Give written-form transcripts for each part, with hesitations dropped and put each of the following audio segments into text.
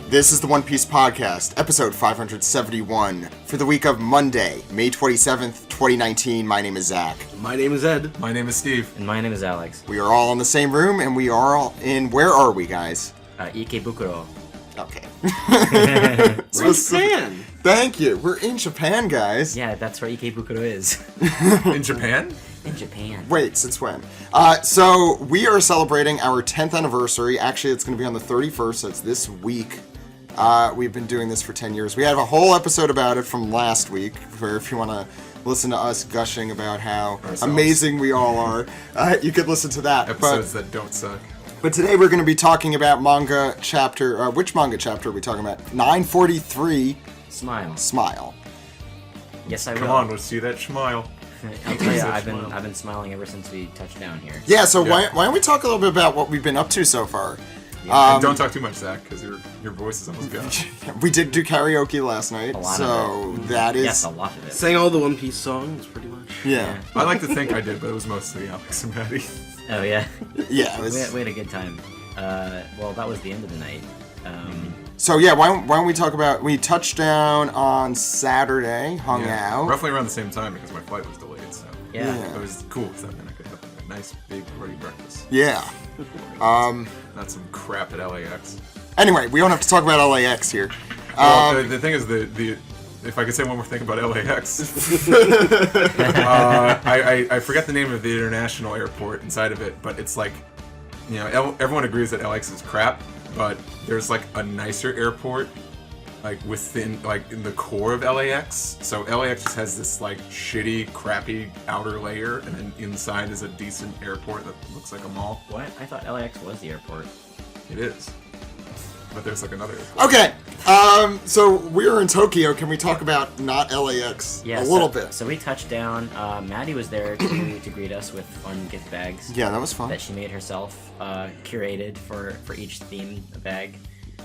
This is the One Piece Podcast, episode 571, for the week of Monday, May 27th, 2019. My name is Zach. My name is Ed. My name is Steve. And my name is Alex. We are all in the same room, and we are all in... Where are we, guys? Ikebukuro. Okay. We're in Japan. Thank you. We're in Japan, guys. Yeah, that's where Ikebukuro is. In Japan? In Japan. Wait, since when? So we are celebrating our 10th anniversary. Actually, it's going to be on the 31st, so it's this week. We've been doing this for 10 years. We have a whole episode about it from last week, where if you want to listen to us gushing about how amazing we all are, you could listen to that. Episodes that don't suck. But today we're going to be talking about manga chapter... which manga chapter are we talking about? 943. Smile. Yes, I will. Come on, let's see that smile. I'll tell you, I've been smiling ever since we touched down here. Yeah, so Why don't we talk a little bit about what we've been up to so far? And don't talk too much, Zach, because your voice is almost gone. We did do karaoke last night, so that is... Yes, a lot of it. Sang all the One Piece songs, pretty much. Yeah. I like to think I did, but it was mostly Alex and Maddie. Oh, yeah? Yeah, it was... We had a good time. Well, that was the end of the night. So, yeah, why don't we talk about... We touched down on Saturday, hung out. Roughly around the same time, because my flight was delayed, so... Yeah. It was cool, because then I could have a nice, big, hearty breakfast. Yeah. Not some crap at LAX. Anyway, we don't have to talk about LAX here. Well, the thing is, if I could say one more thing about LAX, I forget the name of the international airport inside of it, but it's like, you know, everyone agrees that LAX is crap, but there's like a nicer airport, like within, like in the core of LAX. So LAX just has this like shitty, crappy outer layer, and then inside is a decent airport that looks like a mall. What? I thought LAX was the airport. It is. But there's like another airport. Okay, so we're in Tokyo. Can we talk about not LAX a little bit? So we touched down. Maddie was there to greet us with fun gift bags. Yeah, that was fun. That she made herself, curated for each theme bag.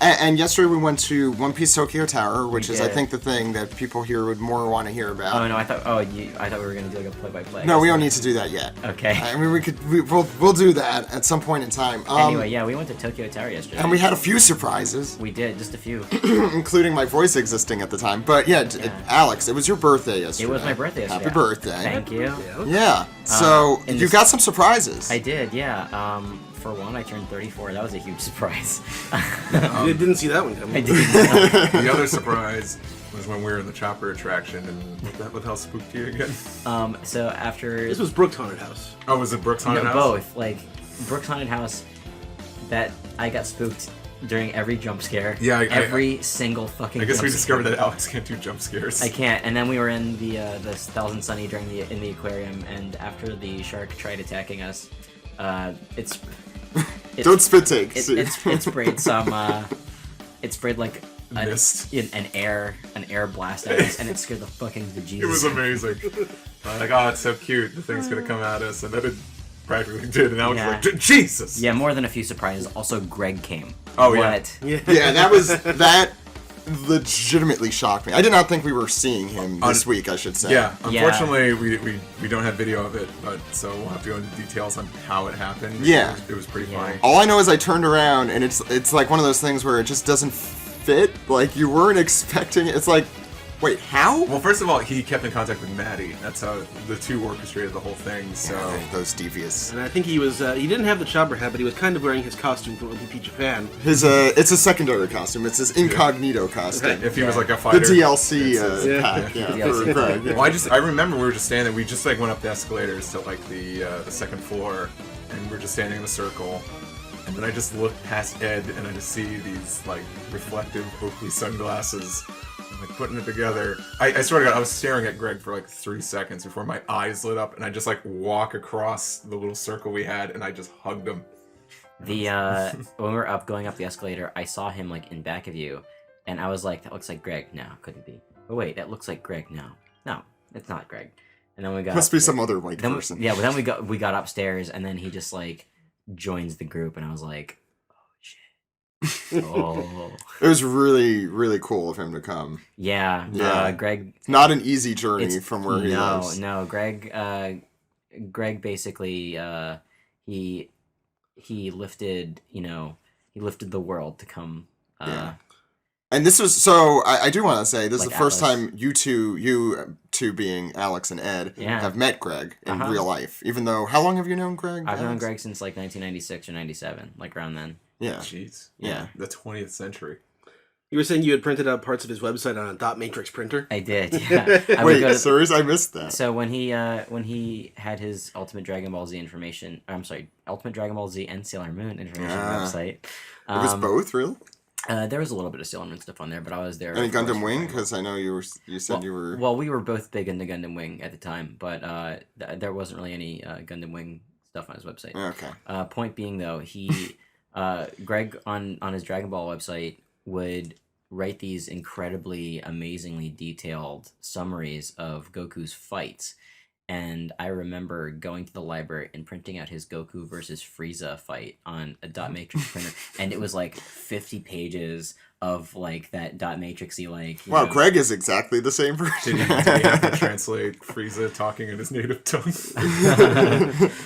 And yesterday we went to One Piece Tokyo Tower, which is, I did. think, the thing that people here would more want to hear about. Oh no, I thought we were gonna do like a play-by-play. No, we don't need to do that yet. Okay. I mean, we'll do that at some point in time. Anyway, yeah, we went to Tokyo Tower yesterday. And we had a few surprises. We did, just a few. Including my voice existing at the time. But yeah, Alex, it was your birthday yesterday. It was my birthday yesterday. Happy birthday. Thank you. Yeah. So you got some surprises. I did, yeah. For one, I turned 34. That was a huge surprise. You didn't see that one coming. I didn't. The other surprise was when we were in the chopper attraction, and what the hell spooked you again? So after... This was Brooks Haunted House. Oh, was it Brooks Haunted House? Both. Like, Brooks Haunted House, that I got spooked during every jump scare. Yeah, every single fucking I guess we jump discovered scare. that Alex can't do jump scares. I can't. And then we were in the Thousand Sunny in the aquarium, and after the shark tried attacking us, Don't spit take. It sprayed some. It sprayed like Mist. an air blast at us, and it scared the fucking bejesus. It was amazing. Like, oh, it's so cute. The thing's gonna come at us, and then it practically did. And Alex was like, Jesus. Yeah, more than a few surprises. Also, Greg came. Oh, what? yeah. Yeah, that legitimately shocked me. I did not think we were seeing him this week, I should say. Yeah, unfortunately, we don't have video of it, but so we'll have to go into details on how it happened. Yeah. It was pretty funny. All I know is I turned around, and it's like one of those things where it just doesn't fit. Like, you weren't expecting it. It's like, wait, how? Well, first of all, he kept in contact with Maddie. That's how the two orchestrated the whole thing. So those devious. And I think he was, he didn't have the chopper hat, but he was kind of wearing his costume from OPP Japan. It's a secondary costume. It's his incognito costume. if he was like a fighter. The DLC pack. Yeah. Well, I remember we were just standing. We just like went up the escalators to like the second floor, and we're just standing in a circle. And then I just look past Ed, and I just see these like reflective Oakley sunglasses. I'm like putting it together. I swear to God, I was staring at Greg for like 3 seconds before my eyes lit up, and I just like walk across the little circle we had, and I just hugged him. When we were going up the escalator, I saw him like in back of you, and I was like, "That looks like Greg." No, couldn't be. Oh wait, that looks like Greg. No, it's not Greg. And then we got must be some other white person. Yeah, but then we got upstairs, and then he just like joins the group, and I was like, "Oh shit!" Oh, it was really, really cool of him to come. Yeah. Greg. Not an easy journey from where he lives. No, Greg basically he lifted the world to come And this was so. I do want to say this is Like the first Atlas. time you two being Alex and Ed, Yeah. have met Greg in Uh-huh. real life. Even though, how long have you known Greg? I've known Alex? Greg since like 1996 or 97, like around then. Yeah. Jeez. Yeah. The 20th century. You were saying you had printed out parts of his website on a dot matrix printer? I did. Yeah. I would Wait, go to- serious? I missed that. So when he had his Ultimate Dragon Ball Z information, I'm sorry, Ultimate Dragon Ball Z and Sailor Moon information website. It was both, really? There was a little bit of Sailor Moon stuff on there, but I was there. Any of course, Gundam for Wing? Dragon Ball. Because I know you said you were. Well, we were both big into Gundam Wing at the time, but there wasn't really any Gundam Wing stuff on his website. Okay. Point being, though, he Greg on his Dragon Ball website would write these incredibly, amazingly detailed summaries of Goku's fights. And I remember going to the library and printing out his Goku versus Frieza fight on a dot matrix printer, and it was like 50 pages of like that dot matrixy like. Wow, Greg is exactly the same Did person. he have to translate Frieza talking in his native tongue?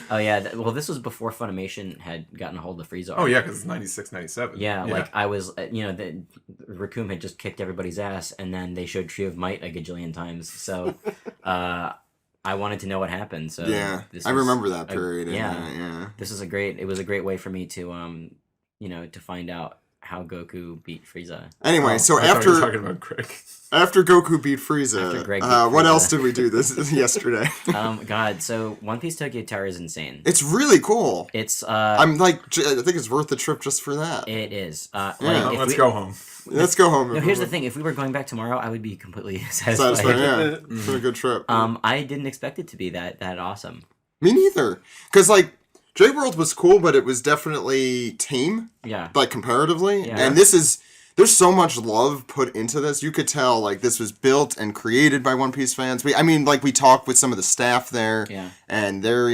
Oh yeah, well this was before Funimation had gotten a hold of Frieza. Oh yeah, because it's 96, 97. Yeah, like I was, the Raccoon had just kicked everybody's ass, and then they showed Tree of Might a gajillion times. So, I wanted to know what happened. So Yeah, this I was remember that a- period. yeah, Yeah. this was it was a great way for me to to find out how Goku beat Frieza. Anyway, so I thought you were after talking about Greg. Goku beat Frieza, After Greg beat what Frieza. else did we do this yesterday? God, so One Piece Tokyo Tower is insane. It's really cool. It's I'm like, I think it's worth the trip just for that. it is. Yeah. Like, Let's go home. Let's go home. No, here's the thing. If we were going back tomorrow, I would be completely Satisfying, satisfied. yeah. It's been a good trip. I didn't expect it to be that awesome. Me neither. Because, like, J World was cool, but it was definitely tame, Yeah. like, comparatively. Yeah. And there's so much love put into this. You could tell, like, this was built and created by One Piece fans. We talked with some of the staff there. Yeah. And they're,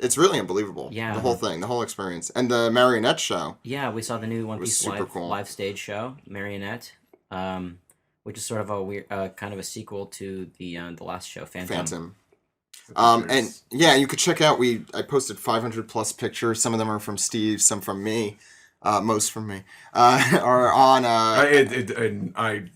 it's really unbelievable. Yeah. The whole thing, the whole experience. And the marionette show. Yeah, we saw the new One was Piece super cool. live stage show, Marionette, which is sort of a weird, kind of a sequel to the last show, Phantom. And yeah, you could check out. I posted 500 plus pictures. Some of them are from Steve, some from me, most from me. Are on.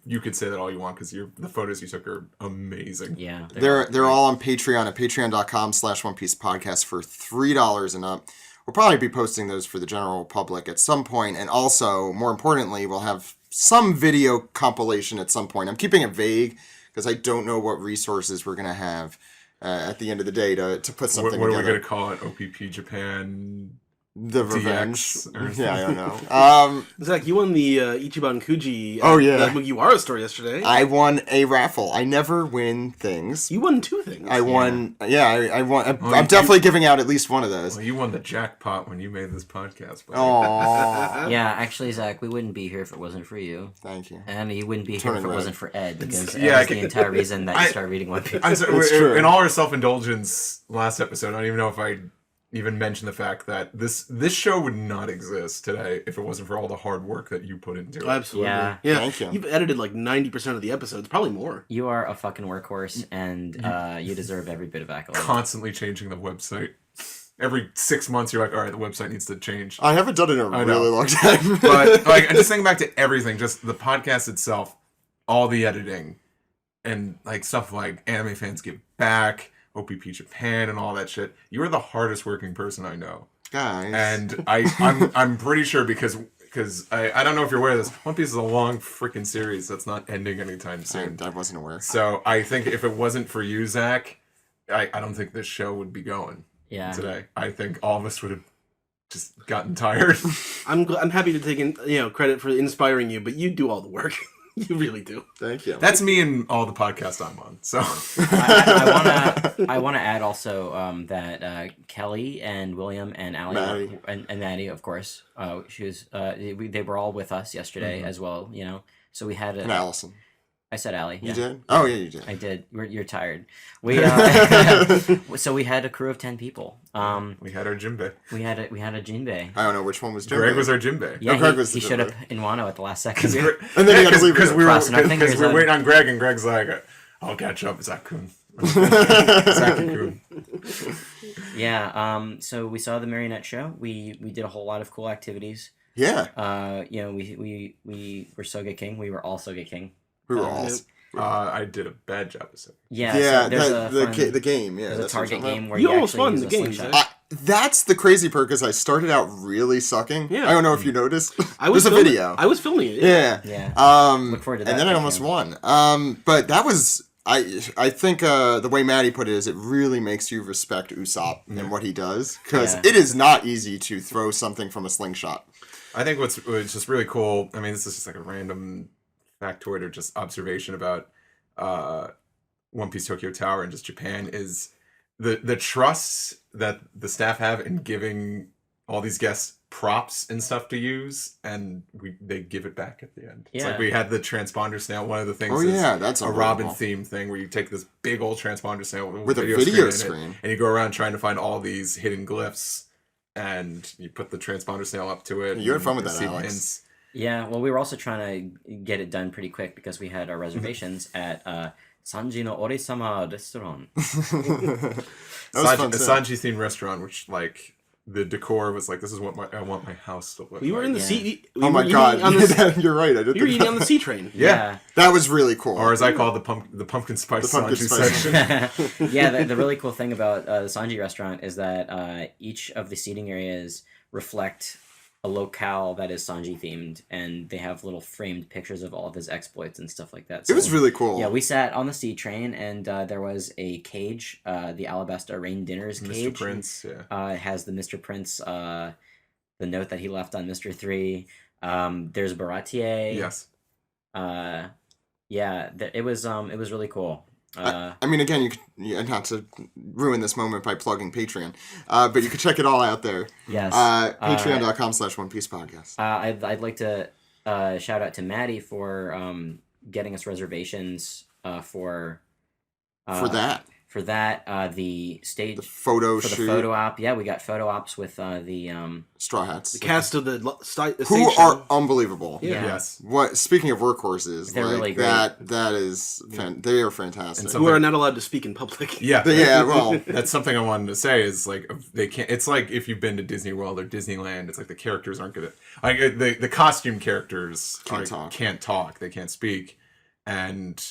You could say that all you want because the photos you took are amazing. Yeah, They're all on Patreon at patreon.com/One Piece Podcast for $3 and up. We'll probably be posting those for the general public at some point, and also, more importantly, we'll have some video compilation at some point. I'm keeping it vague because I don't know what resources we're gonna have at the end of the day to put something What are we together. going to call it? OPP Japan? The revenge. DX or- Yeah, I don't know. Zach, you won the Ichiban Kuji Oh, yeah. the Mugiwara store yesterday. I won a raffle. I never win things. You won two things. I won. Yeah, I won. Well, I'm definitely giving out at least one of those. Well, you won the jackpot when you made this podcast. buddy. Aww. Yeah, actually, Zach, we wouldn't be here if it wasn't for you. Thank you. And you wouldn't be here Turning if it red. wasn't for Ed, because Yeah, Ed is the entire reason that you I- start reading One Piece. I'm sorry, It's true. in all our self-indulgence last episode, I don't even know if I even mentioned the fact that this show would not exist today if it wasn't for all the hard work that you put into it. Absolutely. Yeah. Thank you. You've edited like 90% of the episodes, probably more. You are a fucking workhorse, and you deserve every bit of accolade. Constantly changing the website. Every 6 months, you're like, all right, the website needs to change. I haven't done it in a I know. really long time. But like, just thinking back to everything, just the podcast itself, all the editing, and like stuff like Anime Fans Give Back, OPP Japan, and all that shit. You are the hardest working person I know. Guys. And I'm pretty sure because I don't know if you're aware of this. One Piece is a long freaking series that's not ending anytime soon. I wasn't aware. So I think if it wasn't for you, Zach, I don't think this show would be going Yeah. today. I think all of us would have just gotten tired. I'm happy to take credit for inspiring you, but you do all the work. You really do. Thank you. That's me and all the podcasts I'm on. So I want to add also that Kelly and William and Allie Maddie. and Maddie, of course, they were all with us yesterday as well. So we had And Allison. I said Allie. You Yeah. did? Oh, yeah, you did. I did. You're tired. We so we had a crew of 10 people. we had our Jinbei. We had a Jinbei. I don't know which one was Jim. Greg was our Jinbei. Yeah, Greg was he the showed up Jinbei. in Wano at the last second. And then he had to leave because again. we were Crossing our fingers because we were on- waiting on Greg, and Greg's like, "I'll catch up, Zach-kun." Zach-kun. Yeah. So we saw the Marionette show. We did a whole lot of cool activities. Yeah. We were Soga King. We were all Soga King. We were Uh, all. I did a bad job of it. Yeah. Yeah, So there's the game. Yeah, there's a that's what target I'm talking game where You you almost actually won use the a game, slingshot. Zach. That's the crazy part because I started out really sucking. Yeah. I don't know if you noticed. I was There's a filming- video. I was filming it. Yeah. Yeah. Look forward to that And then I too, almost yeah. won. But that was I think the way Maddie put it is it really makes you respect Usopp and what he does because Yeah. it is not easy to throw something from a slingshot. I think what's just really cool. I mean, this is just like a random factoid or just observation about One Piece Tokyo Tower and just Japan is the trust that the staff have in giving all these guests props and stuff to use, and they give it back at the end. It's Yeah. like we had the transponder snail. One of the things Oh, is yeah, that's a Robin unbelievable. theme thing where you take this big old transponder snail With a video in it, screen. and you go around trying to find all these hidden glyphs, and you put the transponder snail up to it. You had and fun with you that, see Alex. hints. Yeah, well, we were also trying to get it done pretty quick because we had our reservations at Sanji no Ori-sama restaurant. That was A fun too. Sanji themed restaurant, which like the decor was like, this is what I want my house to look We like. were in the Yeah. sea. Oh my god, you're right. I did We were think eating on the sea train. Yeah. that was really cool. Or as I call it, the pumpkin spice The pumpkin Sanji spice. section. Yeah, the really cool thing about the Sanji restaurant is that each of the seating areas reflect a locale that is Sanji themed, and they have little framed pictures of all of his exploits and stuff like that. It So, was really cool. yeah, we sat on the sea train, and there was a cage, the Alabasta Rain Dinners cage. Mr. Prince, yeah. It has the Mr. Prince, the note that he left on Mr. 3. There's Baratier. Yes. Yeah, it was really cool. I mean, again, you could, not to ruin this moment by plugging Patreon, but you can check it all out there. Yes. Patreon.com/One Piece Podcast. I'd like to shout out to Maddie for getting us reservations for that. For that, the stage The photo for the shoot. photo op. Yeah, we got photo ops with the Straw Hats. The cast of the Who stage are show. unbelievable. Yeah. Yes. What? Speaking of workhorses, They're like, really great. that is they are fantastic. And who are not allowed to speak in public. Yeah. Yeah, well, That's something I wanted to say is like they can't. It's like if you've been to Disney World or Disneyland, it's like the characters aren't gonna like the costume characters can't talk. They can't speak, and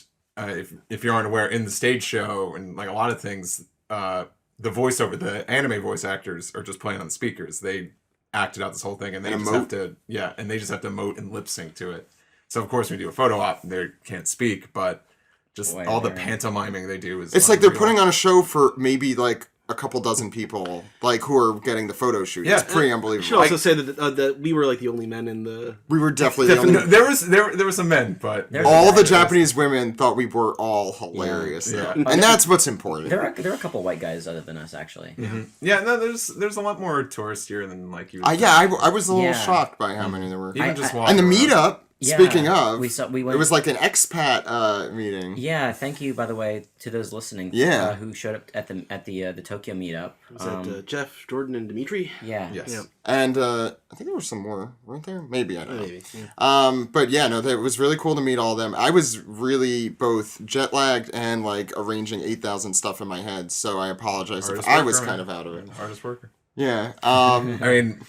if you aren't aware, in the stage show and like a lot of things, the anime voice actors are just playing on the speakers. They acted out this whole thing, and they And just emote. have to and they just have to emote and lip sync to it. So of course, when we do a photo op, they can't speak, but just Boy, all the they're- pantomiming they do is it's like they're unreal. putting on a show for maybe like a couple dozen people, like who are getting the photo shoot. Yeah. It's pretty I unbelievable. should also say that we were like the only men in the. We were definitely the only. No, there were some men, but There's All the Yeah. Japanese women thought we were all hilarious, Yeah. though. And that's what's important. there are a couple white guys other than us actually. yeah, no, there's a lot more tourists here than like you. I was a little Yeah. shocked by how many there were. Even just walking And the around. meetup. Yeah, Speaking of, we went. it was like an expat meeting. Yeah, thank you by the way to those listening. Yeah. Who showed up at the Tokyo meetup. Was that Jeff, Jordan, and Dimitri? Yeah. Yes. Yeah. And I think there were some more, weren't there? Maybe, I don't know. Maybe. Yeah. But yeah, no, it was really cool to meet all of them. I was really both jet lagged and like arranging 8,000 stuff in my head, so I apologize if Hardest I was worker, kind man. of out of it. Hardest worker. Yeah. I mean,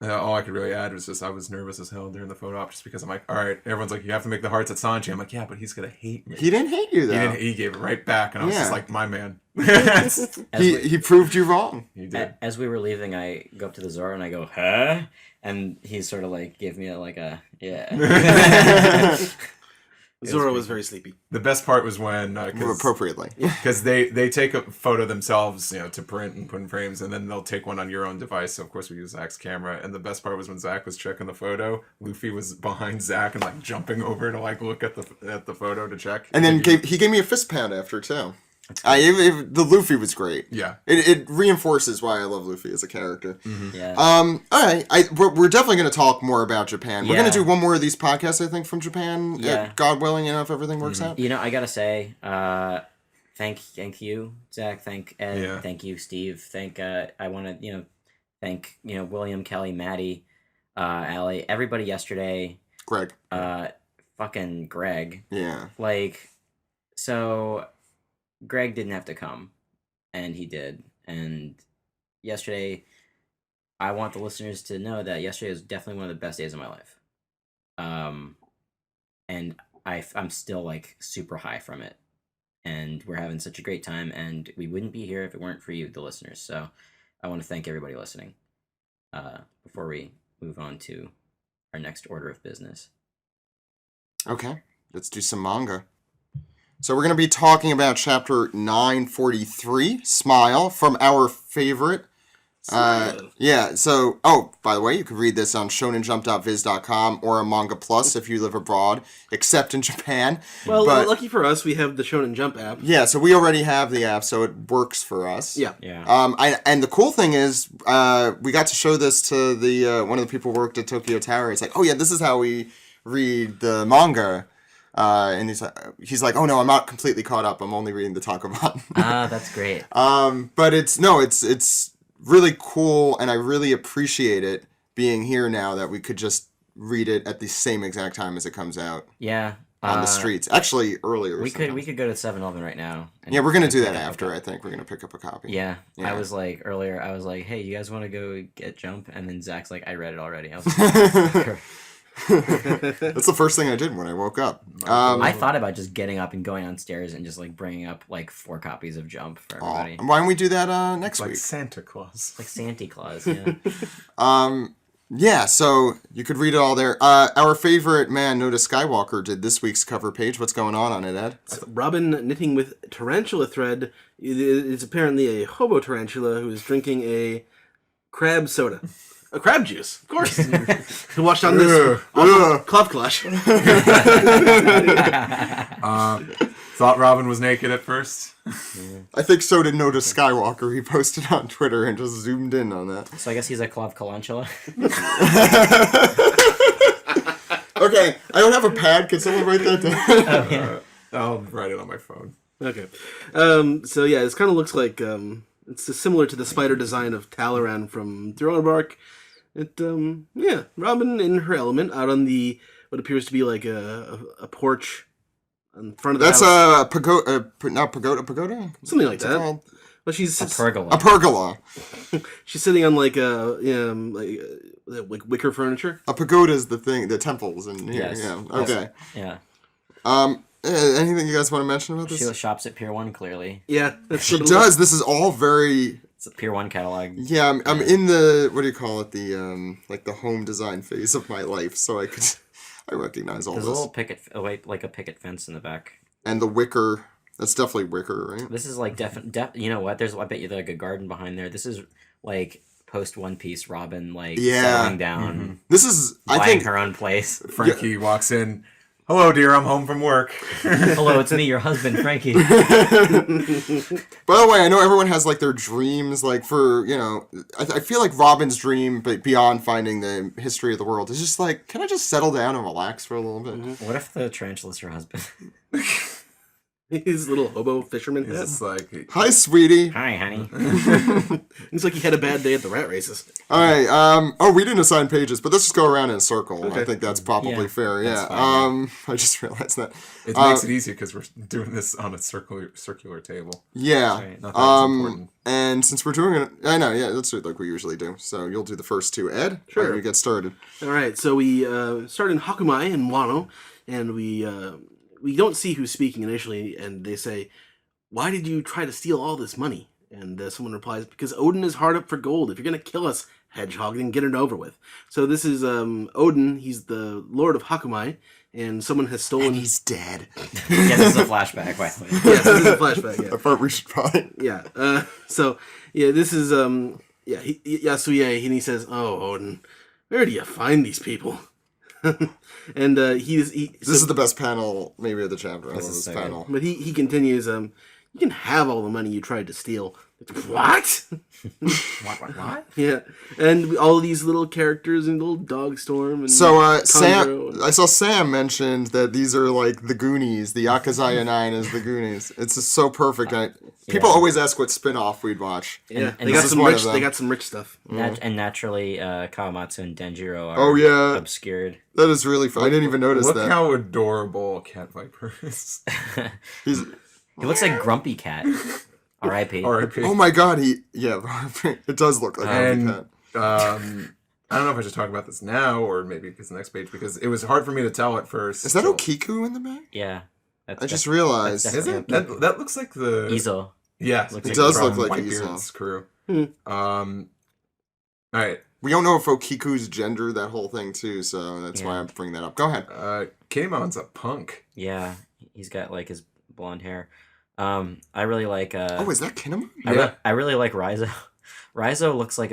all I could really add was just I was nervous as hell during the photo op just because I'm like, all right, everyone's like, you have to make the hearts at Sanji. I'm like, yeah, but he's gonna hate me. He didn't hate you though. He gave it right back, and I was just Yeah. like, my man. As we- He proved you wrong. He did. As we were leaving, I go up to the Zoro and I go, "Huh?" And he sort of like gave me yeah. Zoro was very sleepy. The best part was when Appropriately. because they take a photo themselves, to print and put in frames, and then they'll take one on your own device. So of course we use Zach's camera. And the best part was when Zach was checking the photo, Luffy was behind Zach and like jumping over to like look at the photo to check. And then he gave me a fist pound after too. The Luffy was great. Yeah. It reinforces why I love Luffy as a character. Yeah. All right. We're definitely going to talk more about Japan. We're Yeah. going to do one more of these podcasts, I think, from Japan. Yeah. God willing, if everything works out. I gotta say, thank you, Zach. Thank Ed. Yeah. Thank you, Steve. I want to thank William, Kelly, Maddie, Allie, everybody yesterday. Greg. Fucking Greg. Yeah. So Greg didn't have to come, and he did. And yesterday, I want the listeners to know that yesterday was definitely one of the best days of my life. And I'm still like super high from it, and we're having such a great time, and we wouldn't be here if it weren't for you, the listeners. So I want to thank everybody listening. Before we move on to our next order of business. Okay, let's do some manga. So we're going to be talking about chapter 943, Smile, from our favorite. Yeah, so, by the way, you can read this on shonenjump.viz.com or on Manga Plus if you live abroad, except in Japan. Well, but, lucky for us, we have the Shonen Jump app. Yeah, so we already have the app, so it works for us. Yeah. And the cool thing is, we got to show this to the one of the people who worked at Tokyo Tower. It's like, oh yeah, this is how we read the manga. And he's like, oh no, I'm not completely caught up. I'm only reading the Takoban. That's great. But it's really cool, and I really appreciate it being here now that we could just read it at the same exact time as it comes out. Yeah. On the streets. Actually, earlier. We could go to 7-Eleven right now. Yeah, we're gonna do that after. I think we're gonna pick up a copy. Yeah. I was like earlier. I was like, hey, you guys want to go get Jump? And then Zach's like, I read it already. I was like, That's the first thing I did when I woke up. I thought about just getting up and going downstairs and just like bringing up like 4 copies of Jump for everybody. Why don't we do that next like week? Santa Claus. Like Santa Claus, yeah. Yeah, so you could read it all there. Our favorite man, Noda Skywalker, did this week's cover page. What's going on it, Ed? Robin knitting with tarantula thread. It is apparently a hobo tarantula who is drinking a crab soda. A crab juice, of course. Who watched on this Khlav Clash. Thought Robin was naked at first. I think so did Noda Skywalker. He posted on Twitter and just zoomed in on that. So I guess he's a Khlav Kalantula. Okay, I don't have a pad. Can someone write that down? I'll write it on my phone. Okay. So yeah, it kind of looks like it's similar to the spider design of Talaran from Thriller Bark. Robin in her element out on what appears to be like a porch in front of the house. That's pagoda? Something like What's it that. called? Well, she's A pergola. A pergola. She's sitting on like wicker furniture. A pagoda is the thing, the temples in here. Yes. Yeah. Okay. Yeah. Anything you guys want to mention about this? She shops at Pier 1, clearly. Yeah, that's She what it does. This is all very. It's a Pier 1 catalog. Yeah, I'm in the, what do you call it, the like the home design phase of my life, so I recognize all There's this. a little like a picket fence in the back. And the wicker, that's definitely wicker, right? This is like you know what? I bet you like a garden behind there. This is like post One Piece Robin, like settling down, Mm-hmm. This is, I buying think, her own place. Frankie walks in. Hello, dear. I'm home from work. Hello, it's me, your husband, Frankie. By the way, I know everyone has like their dreams, like for, I feel like Robin's dream, but beyond finding the history of the world, is just like, can I just settle down and relax for a little bit? Mm-hmm. What if the tarantula's her husband? His little hobo fisherman He's head. just like, Hi, sweetie. Hi, honey. It's like he had a bad day at the rat races. All right. We didn't assign pages, but let's just go around in a circle. Okay. I think that's probably Yeah, fair. that's Yeah. fine, I just realized that. it makes it easy because we're doing this on a circular table. Yeah. Right. Not that it's important. And since we're doing it, I know. Yeah, let's do it like we usually do. So you'll do the first two, Ed. Sure. Why don't we get started? All right, so we start in Hakumai in Wano, and we don't see who's speaking initially, and they say, "Why did you try to steal all this money?" And someone replies, "Because Odin is hard up for gold. If you're gonna kill us, Hedgehog, then get it over with." So this is Odin. He's the Lord of Hakumai, and someone has stolen. And he's dead. Yeah, this is a flashback, by the way. Yes, this is a flashback. Yeah. I thought we should probably. Yeah. This is Yasuye, and he says, "Oh, Odin, where do you find these people?" And This is the best panel, maybe, of the chapter. I love is this so panel. But he continues, "You can have all the money you tried to steal." What? What? Yeah, and all these little characters and little Dogstorm and So, Sam, Tanjiro. I saw Sam mentioned that these are like the Goonies. The Yakuzaya 9 is the Goonies. It's just so perfect. People always ask what spin-off we'd watch. Yeah, and they this got is some one rich. of them. They got some rich stuff. And naturally, Kawamatsu and Denjiro are Oh, yeah. obscured. That is really fun. I didn't even notice Look that. how adorable Cat Viper is. He's, He looks like Grumpy Cat. R.I.P. R.I.P. oh my god, it does look like a And cat. I don't know if I should talk about this now or maybe because the next page, because it was hard for me to tell at first. Is that Okiku in the back? Yeah. I just realized. that's Is it? definitely That looks like the... Izo. Yeah. Looks It does from look like Whitebeard's crew. Hmm. Alright. We don't know if Okiku's gender, that whole thing, too, so that's why I'm bringing that up. Go ahead. Keimon's a punk. Yeah, he's got like his blonde hair. I really like. Oh, is that Kinemon? I really like Raizo. Raizo looks like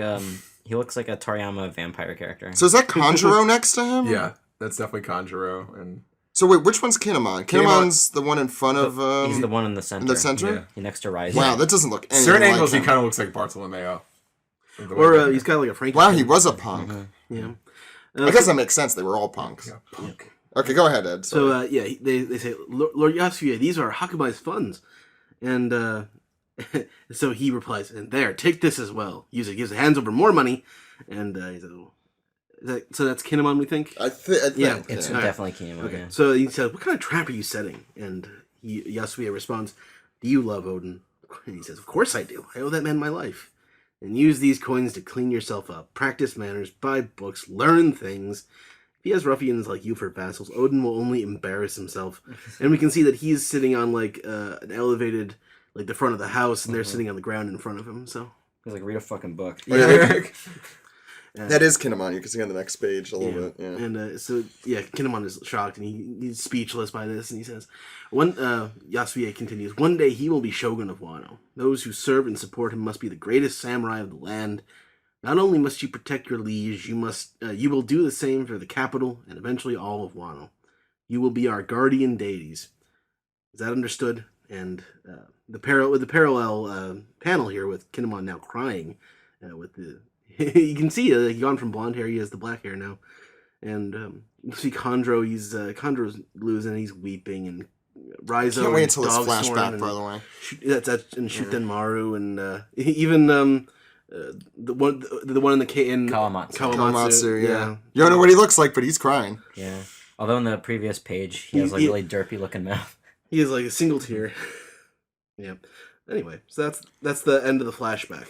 he looks like a Toriyama vampire character. So is that Kanjuro next to him? Yeah, that's definitely Kanjuro. And So wait, which one's Kinemon? Kinemon's the one in front of... he's the one in the center. in the center? Yeah. He's next to Raizo. Wow, that doesn't look anything certain like angles, him. he kind of looks like Bartolomeo. Or he's got like a Frank. Wow, he was a punk. Yeah. I guess that makes sense. They were all punks. Yeah, punk. Okay, go ahead, Ed. So Sorry. yeah, they say, Lord Yasuye, these are Hakumai's funds, and so he replies, and there, take this as well. Gives hands over more money, and he says, so that's Kinemon, we think. I think. Yeah, it's yeah. definitely Kinemon. Okay. Yeah. So he says, what kind of trap are you setting? And Yasuye responds, do you love Odin? And he says, of course I do. I owe that man my life. And use these coins to clean yourself up, practice manners, buy books, learn things. If he has ruffians like you for vassals, Odin will only embarrass himself. And we can see that he's sitting on like an elevated, like the front of the house, and they're sitting on the ground in front of him. So He's like, read a fucking book. That is Kinemon. You can see on the next page a little bit. Yeah. And so Kinemon is shocked and he's speechless by this, and he says, Yasuye continues, one day he will be shogun of Wano. Those who serve and support him must be the greatest samurai of the land. Not only must you protect your liege, you will do the same for the capital and eventually all of Wano. You will be our guardian deities. Is that understood? And the parallel panel here with Kinemon now crying, with the you can see he's gone from blonde hair, he has the black hair now, and you see Khandro. Khandro's losing, he's weeping, and Raizo. Can't wait until it's Dog flashback, Sworn, by the way. And Shuten Maru, and even the one in the Kawamatsu, yeah. You don't know what he looks like, but he's crying. Yeah. Although in the previous page, he has like really derpy looking mouth. He has like a single tear. Yeah. Anyway, so that's the end of the flashback.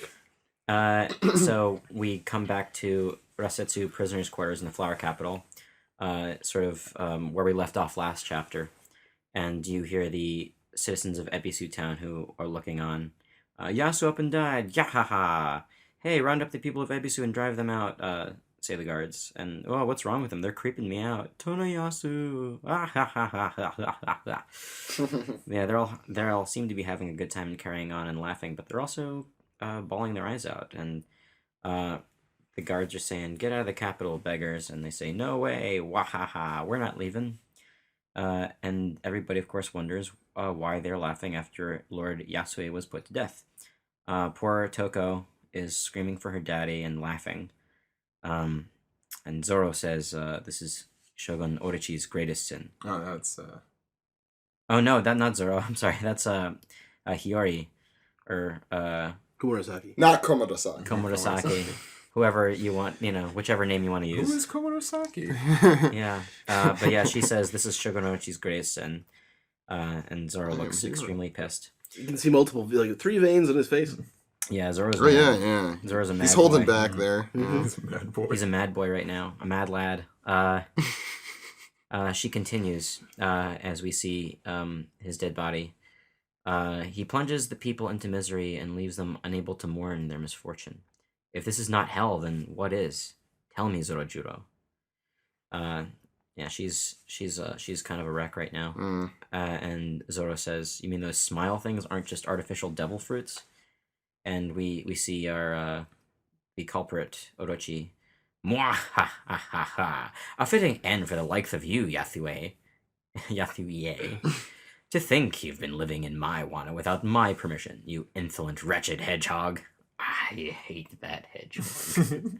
So we come back to Rasetsu prisoners' quarters in the Flower Capital, where we left off last chapter, and you hear the citizens of Ebisu Town who are looking on. Yasu up and died, yahaha! Hey, round up the people of Ebisu and drive them out, say the guards. And, oh, what's wrong with them? They're creeping me out. Tonayasu! Yeah, they all seem to be having a good time and carrying on and laughing, but they're also bawling their eyes out. And the guards are saying, get out of the capital, beggars. And they say, no way, wahaha, we're not leaving. And everybody, of course, wonders why they're laughing after Lord Yasue was put to death. Poor Toko is screaming for her daddy and laughing. And Zoro says, this is Shogun Orochi's greatest sin. Oh, that's... Oh, no, not Zoro. I'm sorry. That's Hiyori. Or... Komurasaki. Not Komodosaki. Komurasaki. Whoever you want, whichever name you want to use. Who is Komurasaki? Yeah. But yeah, she says, this is Shogun Orochi's greatest sin. And Zoro looks extremely pissed. You can see multiple, like 3 veins in his face. Yeah, Zoro's yeah. Zoro's a mad He's holding boy. back there. Mm-hmm. He's a mad boy. He's a mad boy right now. A mad lad. She continues as we see his dead body. He plunges the people into misery and leaves them unable to mourn their misfortune. If this is not hell, then what is? Tell me, Zorojuro. Yeah, she's kind of a wreck right now. And Zoro says, "You mean those smile things aren't just artificial devil fruits?" And we see our the culprit Orochi. Mwah ha ha ha ha! A fitting end for the likes of you, Yasue. Yasue. To think you've been living in my Wano without my permission, you insolent, wretched hedgehog. I hate that hedgehog.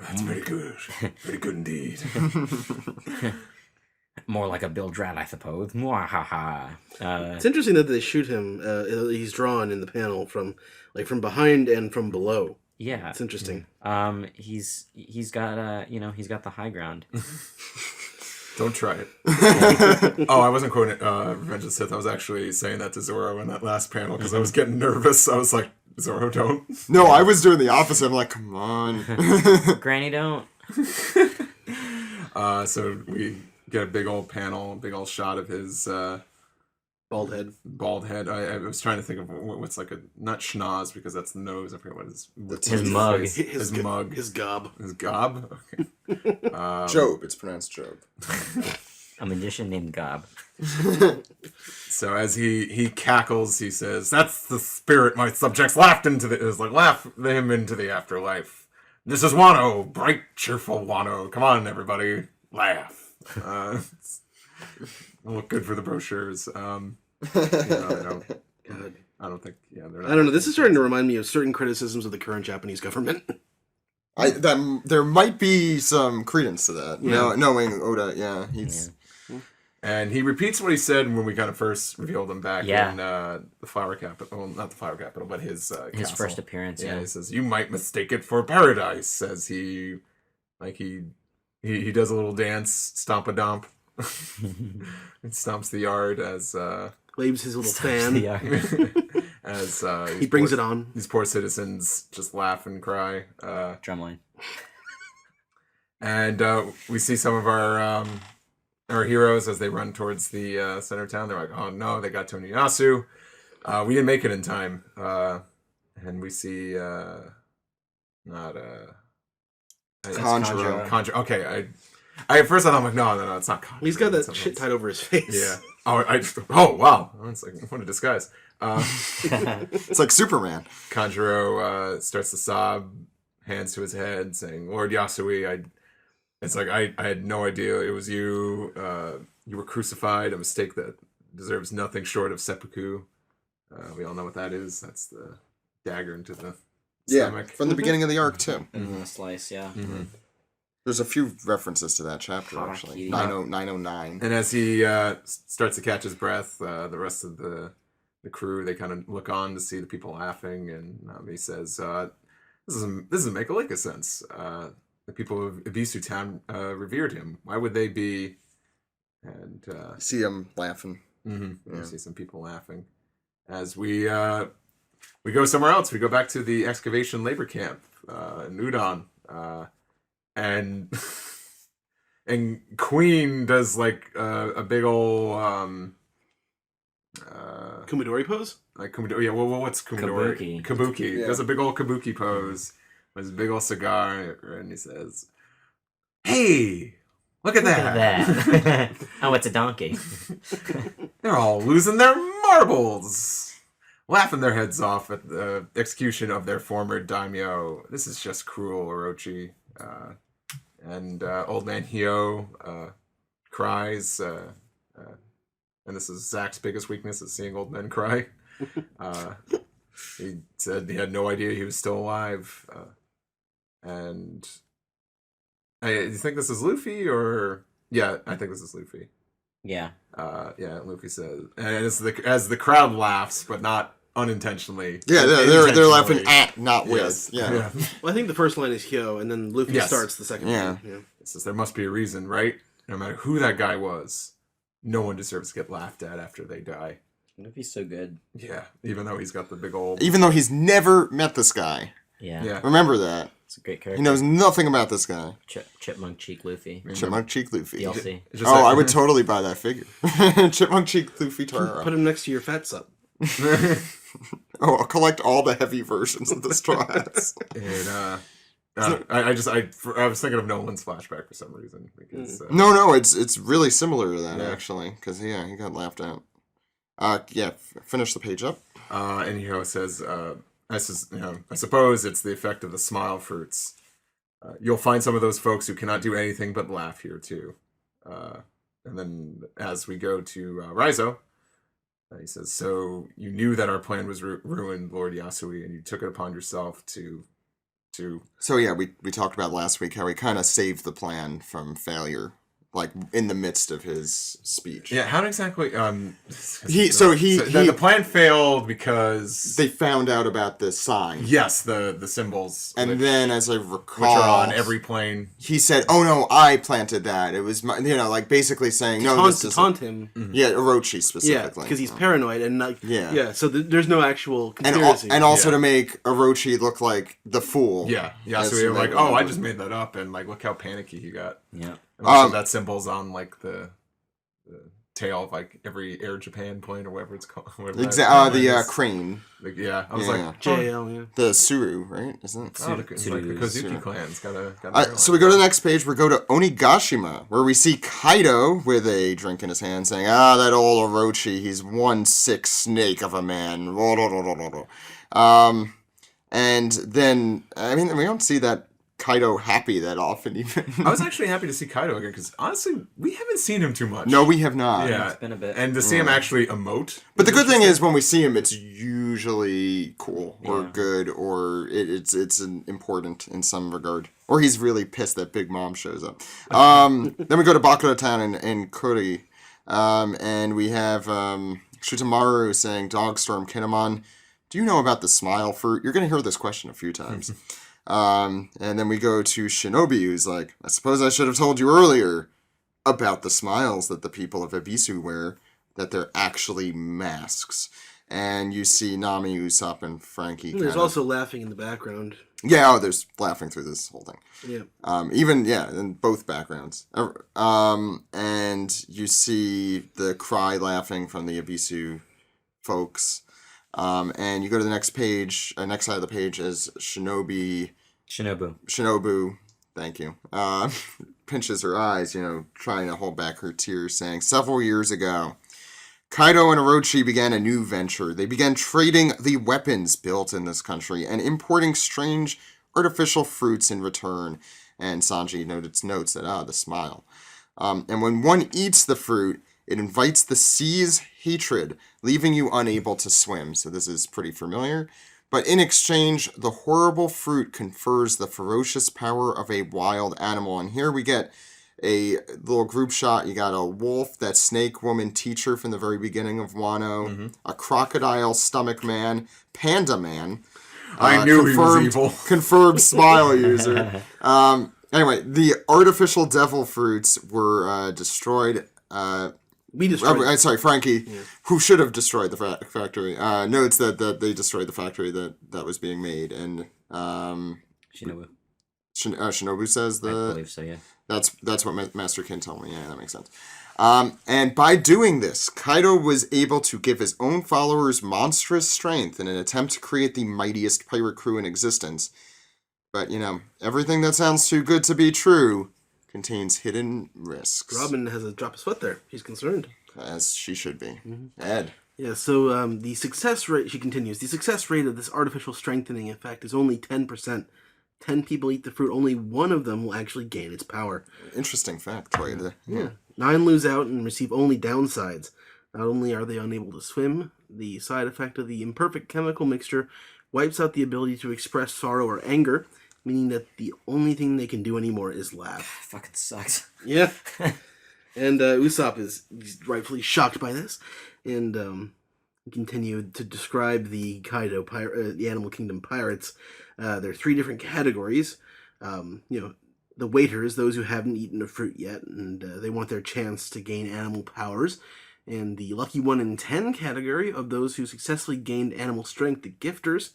That's pretty good. Pretty good indeed. More like a bilge rat, I suppose. Mwahaha. It's interesting that they shoot him. He's drawn in the panel from behind and from below. Yeah, It's interesting. he's got he's got the high ground. Don't try it. Oh, I wasn't quoting Revenge of the Sith. I was actually saying that to Zoro in that last panel because I was getting nervous. I was like, Zoro, don't. No, I was doing the opposite. I'm like, come on. Granny, don't. So we get a big old panel, a big old shot of his Bald head. bald head. I was trying to think of what's like not schnoz because that's the nose. I forget what His mug. His mug. His gob. His gob. Okay. Job. It's pronounced Job. A magician named Gob. So as he cackles, he says, "That's the spirit my subjects laughed into the laugh him into the afterlife. This is Wano, bright, cheerful Wano. Come on, everybody, laugh." Look good for the brochures. I don't think. Yeah, they're not. I don't know. This is starting to remind me of certain criticisms of the current Japanese government. There might be some credence to that. Yeah. Knowing Oda, yeah, he's. Yeah. And he repeats what he said when we kind of first revealed him back in the Flower Capital. Well, not the Flower Capital, but his castle. First appearance. Yeah. He says, "You might mistake it for paradise." Says he, like he does a little dance, stomp a domp, and stomps the yard as Waves his little Stops the fan. yard. as He brings it on. These poor citizens just laugh and cry. Drumline. And we see some of our heroes as they run towards the center of town. They're like, "Oh no, they got Tony Yasu. We didn't make it in time." And we see Conjuro. Okay, I at first I thought, I'm like, no, it's not Conjuro. He's got that It's shit something tied over his face. else. Yeah. Oh wow. It's like, what a disguise. It's like Superman. Conjuro starts to sob, hands to his head, saying, "Lord Yasui, it's like I had no idea it was you. You were crucified, a mistake that deserves nothing short of seppuku." We all know what that is. That's the dagger into the stomach. From the beginning of the arc too. Mm-hmm. Slice, yeah. Mm-hmm. There's a few references to that chapter actually. Harakiri. 909. And as he starts to catch his breath, the rest of the crew, they kind of look on to see the people laughing, and he says, "This doesn't make a lick of sense. The people of Ibisu Town revered him. Why would they be?" And See him laughing. we see some people laughing as we go somewhere else. We go back to the excavation labor camp in Udon, and and Queen does like a big old Kumadori pose? like Kumidori. Yeah, well, what's Kumidori? Kabuki. Yeah. Does a big old Kabuki pose with his big old cigar, and he says, "Hey, look at Look that! at that. Oh, it's a donkey. They're all losing their marbles, laughing their heads off at the execution of their former daimyo. This is just cruel, Orochi." And old man Hyo cries. And this is Zach's biggest weakness, is seeing old men cry. He said he had no idea he was still alive. And do you think this is Luffy or? Yeah, I think this is Luffy. Yeah. Yeah, Luffy says, and as the crowd laughs, but not unintentionally. Yeah, they're laughing at, not Yes. with. Yeah. Well, I think the first line is Hyo, and then Luffy Yes. starts the second Yeah. line. Yeah. It says there must be a reason, right? No matter who that guy was, no one deserves to get laughed at after they die. Luffy's so good. Yeah, even though he's got the big old. Even though he's never met this guy. Yeah. Yeah. Remember that. It's a great He character. knows nothing about this guy. Chipmunk cheek Luffy. Chipmunk Cheek Luffy. DLC. It's just Oh, like- I would totally buy that figure. Chipmunk Cheek Luffy Put Taro. him next to your fat sub. Oh, I'll collect all the heavy versions of the Straw Hats. And, I was thinking of Nolan's Flashback for some reason because No, it's really similar to that Yeah. actually, because he got laughed out. Finish the page up. and Hyo says, I suppose it's the effect of the smile fruits. You'll find some of those folks who cannot do anything but laugh here too. And then as we go to Raizo, he says, "So you knew that our plan was ruined, Lord Yasui, and you took it upon yourself to." So yeah, we talked about last week how he kind of saved the plan from failure like in the midst of his speech. Yeah, how exactly? The plan failed because they found out about the sign. Yes, the symbols, and then as I recall, which are on every plane. He said, "Oh no, I planted that. It was my," like basically saying, "No, this is taunt him." Yeah, Orochi specifically. Yeah, because he's paranoid and like So there's no actual conspiracy. And also to make Orochi look like the fool. Yeah. So we were like, "Oh, I just made that up," and like, look how panicky he got. Yeah. And also that symbol's on like the tail of like every Air Japan plane or whatever it's called. Exactly. The crane. Like, I was like JL. Yeah. The Suru, right? Isn't it? Like the Kozuki clan's got. So we go to the next page. We go to Onigashima, where we see Kaido with a drink in his hand, saying, that old Orochi, he's one sick snake of a man." And then we don't see that Kaido happy that often even. I was actually happy to see Kaido again because honestly we haven't seen him too much. No, we have not. Yeah, it's been a bit. And to see him actually emote. But the good thing is when we see him, it's usually cool or good or it's important in some regard. Or he's really pissed that Big Mom shows up. Then we go to Bakura Town in Kuri, and we have Shutamaru saying, "Dogstorm Kinemon, do you know about the smile fruit?" You're going to hear this question a few times. And then we go to Shinobi, who's like, "I suppose I should have told you earlier about the smiles that the people of Ebisu wear, that they're actually masks." And you see Nami, Usopp, and Frankie. There's also laughing in the background. Yeah, there's laughing through this whole thing. Yeah. In both backgrounds. And you see the cry laughing from the Ebisu folks. And you go to the next page, next side of the page is Shinobu, thank you, pinches her eyes, trying to hold back her tears, saying, "Several years ago, Kaido and Orochi began a new venture. They began trading the weapons built in this country and importing strange artificial fruits in return." And Sanji notes that, the smile. And when one eats the fruit, it invites the sea's hatred, leaving you unable to swim. So this is pretty familiar. But in exchange, the horrible fruit confers the ferocious power of a wild animal. And here we get a little group shot. You got a wolf, that snake woman teacher from the very beginning of Wano, a crocodile stomach man, panda man. I knew he was evil. Confirmed smile user. Anyway, the artificial devil fruits were destroyed. We destroyed. Sorry, Frankie, who should have destroyed the factory, notes that they destroyed the factory that was being made, and Shinobu. Shinobu says that. I believe so. Yeah. That's what Master Kin told me. Yeah, that makes sense. And by doing this, Kaido was able to give his own followers monstrous strength in an attempt to create the mightiest pirate crew in existence. But everything that sounds too good to be true contains hidden risks. Robin has a drop of sweat there. She's concerned. As she should be. Ed. Yeah, so the success rate, she continues, the success rate of this artificial strengthening effect is only 10%. 10 people eat the fruit, only one of them will actually gain its power. Interesting fact. Yeah. 9 lose out and receive only downsides. Not only are they unable to swim, the side effect of the imperfect chemical mixture wipes out the ability to express sorrow or anger, meaning that the only thing they can do anymore is laugh. Fucking sucks. Yeah. And Usopp is rightfully shocked by this, and continued to describe the Kaido, the Animal Kingdom pirates. There are 3 different categories. The waiters, those who haven't eaten a fruit yet, and they want their chance to gain animal powers. And the lucky 1 in 10 category of those who successfully gained animal strength, the gifters.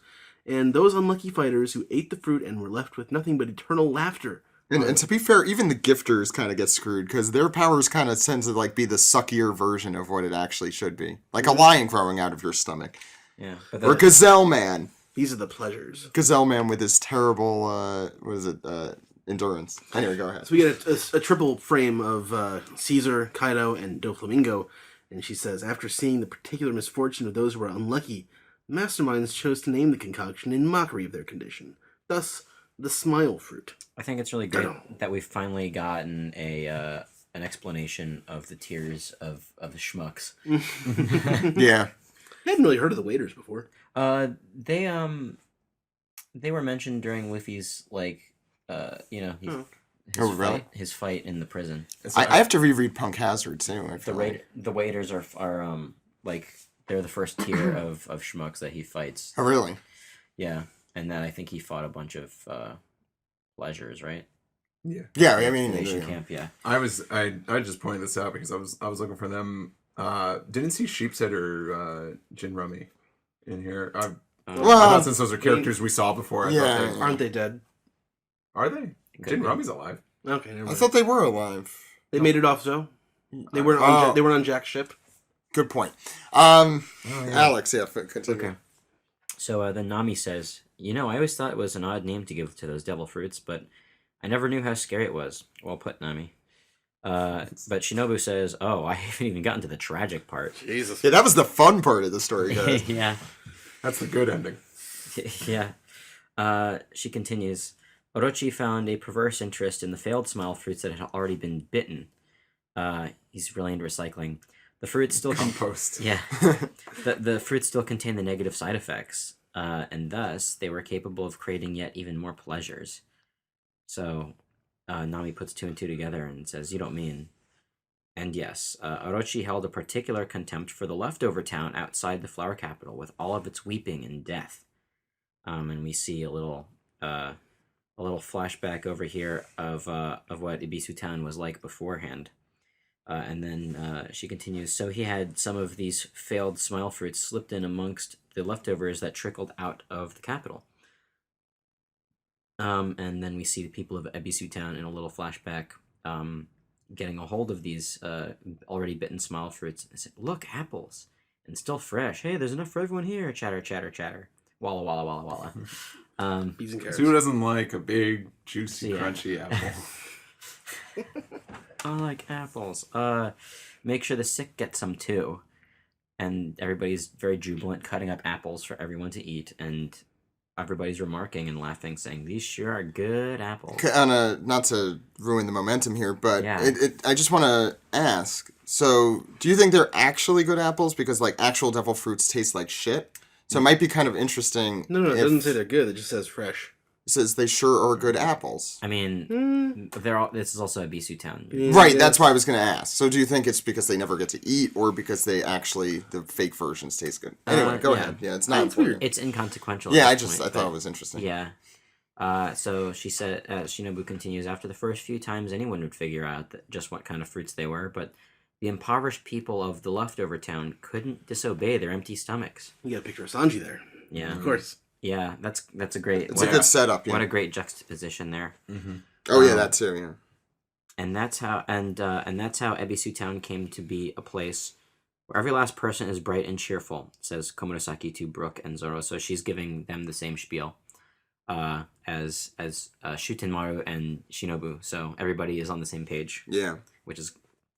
And those unlucky fighters who ate the fruit and were left with nothing but eternal laughter. And to be fair, even the gifters kind of get screwed because their powers kind of tend to be the suckier version of what it actually should be, like a lion growing out of your stomach. Yeah. Or Gazelle Man. These are the pleasures. Gazelle Man with his terrible, endurance. Anyway, go ahead. So we get a triple frame of Caesar, Kaido, and Doflamingo. And she says, after seeing the particular misfortune of those who were unlucky, masterminds chose to name the concoction in mockery of their condition. Thus, the smile fruit. I think it's really great that we've finally gotten an explanation of the tiers of the schmucks. Yeah. I hadn't really heard of the waiters before. They were mentioned during Luffy's Oh, really? His fight in the prison. I have to reread Punk Hazard too. I feel The waiters are like they're the first tier of schmucks that he fights. Oh, really? Yeah, and then I think he fought a bunch of pleasures, right? Yeah. Yeah, I mean, Nation camp, yeah. I just pointed this out because I was looking for them. Didn't see Sheepshead or Jin Rummy in here. I thought since those are characters we saw before, I thought aren't they dead? Are they? Jin Rummy's alive. Okay, never I mind. thought they were alive. They made it off, so they weren't on. They weren't on Jack's ship. Good point. Alex, continue. Okay. So then Nami says, I always thought it was an odd name to give to those devil fruits, but I never knew how scary it was. Well put, Nami. But Shinobu says, I haven't even gotten to the tragic part. Jesus. Yeah, that was the fun part of the story, guys. Yeah. That's the good ending. Yeah. She continues, Orochi found a perverse interest in the failed smile fruits that had already been bitten. He's really into recycling. The fruits still compost. Yeah. The fruits still contain the negative side effects, and thus they were capable of creating yet even more pleasures. So Nami puts two and two together and says, "You don't mean." And yes, Orochi held a particular contempt for the leftover town outside the flower capital, with all of its weeping and death. And we see a little flashback over here of what Ibisu town was like beforehand. And then she continues, so he had some of these failed smile fruits slipped in amongst the leftovers that trickled out of the capital. And then we see the people of Ebisu town in a little flashback getting a hold of these already bitten smile fruits. And say, look, apples, and still fresh. Hey, there's enough for everyone here. Chatter, chatter, chatter. Walla, walla, walla, walla. Bees and carrots. So who doesn't like a big, juicy, crunchy apple? I like apples. Make sure the sick get some too. And everybody's very jubilant, cutting up apples for everyone to eat, and everybody's remarking and laughing, saying, "These sure are good apples." Not to ruin the momentum here, but Yeah. I just want to ask. So, do you think they're actually good apples? Because like actual devil fruits taste like shit. So it might be kind of interesting. No, it doesn't say they're good. It just says fresh. It says they sure are good apples. I mean, this is also a Bisu town. Yeah. Right, that's why I was going to ask. So do you think it's because they never get to eat, or because they actually, the fake versions taste good? Anyway, go ahead. Yeah, it's not important. It's inconsequential. Yeah, at I this thought point, it was interesting. Yeah. So she said, Shinobu continues, after the first few times anyone would figure out just what kind of fruits they were, but the impoverished people of the leftover town couldn't disobey their empty stomachs. You got a picture of Sanji there. Yeah. Of course. Yeah, that's a great. It's a good setup. Yeah. What a great juxtaposition there. Mm-hmm. Oh yeah, that too. Yeah. And that's how Ebisu Town came to be a place where every last person is bright and cheerful, says Komurasaki to Brooke and Zoro. So she's giving them the same spiel as Shutenmaru and Shinobu. So everybody is on the same page. Yeah. Which is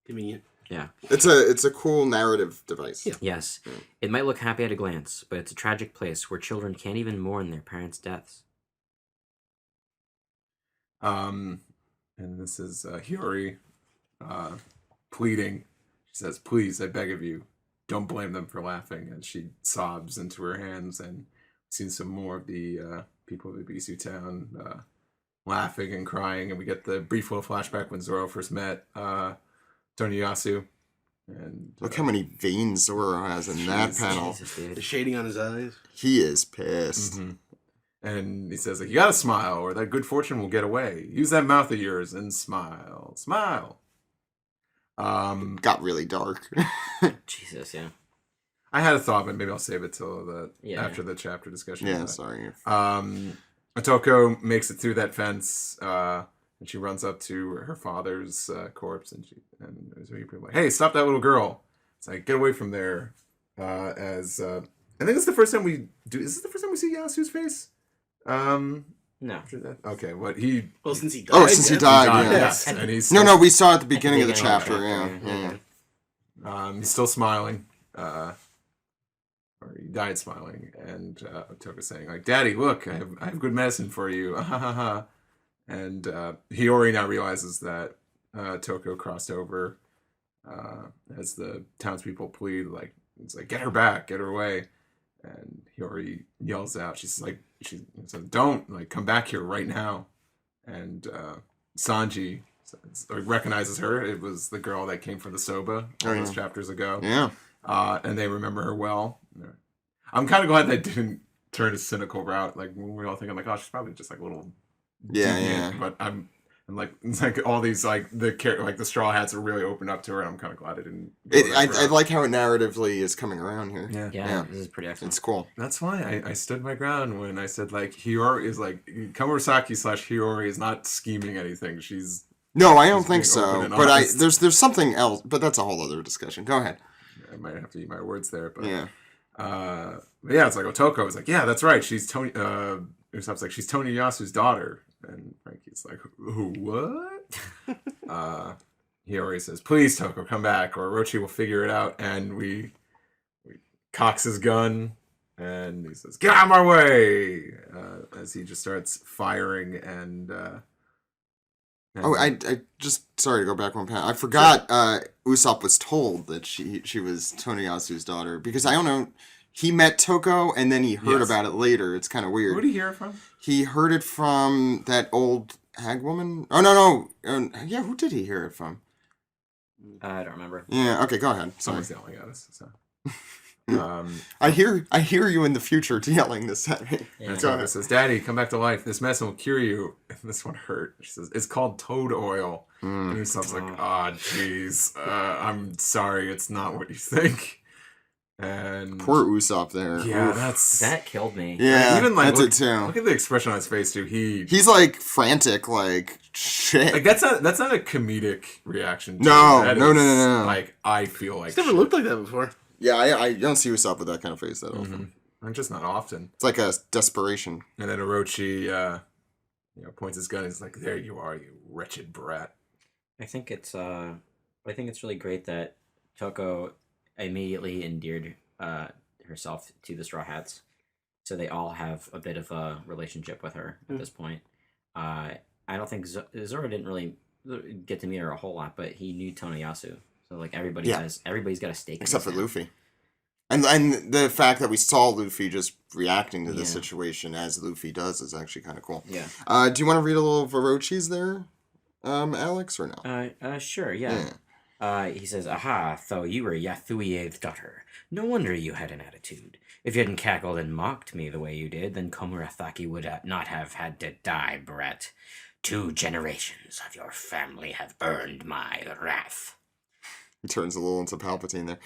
convenient. Yeah. It's a cool narrative device. Yeah. Yes. It might look happy at a glance, but it's a tragic place where children can't even mourn their parents' deaths. And this is Hiyori pleading. She says, "Please, I beg of you, don't blame them for laughing." And she sobs into her hands, and we've seen some more of the people of Ibisu town laughing and crying. And we get the brief little flashback when Zoro first met Toniyasu. And look how many veins Zoro has in that panel. Jesus, dude. The shading on his eyes. He is pissed. Mm-hmm. And he says, like, you gotta smile, or that good fortune will get away. Use that mouth of yours and smile. Smile. Got really dark. Jesus, yeah. I had a thought, but maybe I'll save it till after the chapter discussion. Yeah, sorry. Otoko makes it through that fence, and she runs up to her father's corpse, and people are like, "Hey, stop that little girl!" It's like, get away from there. I think it's the first time we do. Is this the first time we see Yasu's face? No. Okay, what he? Well, since he died. Oh, since he died, yeah. Yes, and he's No, we saw at the beginning of the beginning of the chapter. chapter, Yeah. He's still smiling, or he died smiling, and Otoko's saying, like, "Daddy, look, I have good medicine for you." And Hiyori now realizes that Toko crossed over as the townspeople plead, like, it's like, get her back, get her away. And Hiyori yells out, she says, "Don't, like, come back here right now." And Sanji recognizes her. It was the girl that came from the Soba all those chapters ago. Yeah. And they remember her well. I'm kind of glad they didn't turn a cynical route. Like when we all thinking like, oh, she's probably just like a little deviant. But I'm like, it's like all these like the Straw Hats are really opened up to her. And I'm kind of glad it didn't. I like how it narratively is coming around here. Yeah, this is pretty excellent. It's cool. That's why I stood my ground when I said like Hiyori is like Komurasaki/Hiyori is not scheming anything. No, I don't think so. But honest. there's something else. But that's a whole other discussion. Go ahead. I might have to eat my words there, but yeah. But yeah, it's like Otoko is like, yeah, that's right. She's Tony. Usopp's like, she's Tony Yasu's daughter, and Frankie's like, who? What? Hiyori says, please, Toko, come back, or Orochi will figure it out. And we cocks his gun, and he says, get out of my way! As he just starts firing, and I just sorry to go back one panel. I forgot Usopp was told that she was Toniyasu's daughter because I don't know. He met Toko and then he heard about it later. It's kind of weird. Who did he hear it from? He heard it from that old hag woman. Oh no. Yeah, who did he hear it from? I don't remember. Yeah. Okay, go ahead. Sorry. Someone's yelling at us. So. I hear you in the future yelling this at me. Yeah. Toko says, Daddy, come back to life. This medicine will cure you. And this one hurt. She says, it's called toad oil. And Usopp's like, jeez. I'm sorry. It's not what you think. And poor Usopp there. Yeah, that killed me. Yeah, even like that's it too. Look at the expression on his face too. He's like frantic, like shit. Like that's not a comedic reaction. No. Like I feel like He's never looked like that before. Yeah, I don't see Usopp with that kind of face that often. And just not often. It's like a desperation. And then Orochi, points his gun. And he's like, "There you are, you wretched brat." I think it's really great that Toko immediately endeared herself to the Straw Hats, so they all have a bit of a relationship with her at this point. I don't think Zoro didn't really get to meet her a whole lot, but he knew Toniyasu, so like everybody's got a stake except for in this Luffy. And the fact that we saw Luffy just reacting to the situation as Luffy does is actually kind of cool. Yeah. Do you want to read a little of Orochi's there, Alex, or no? Sure, yeah. He says, aha, so you were Yasuie's daughter. No wonder you had an attitude. If you hadn't cackled and mocked me the way you did, then Komurasaki would not have had to die, brat. 2 generations of your family have earned my wrath. He turns a little into Palpatine there.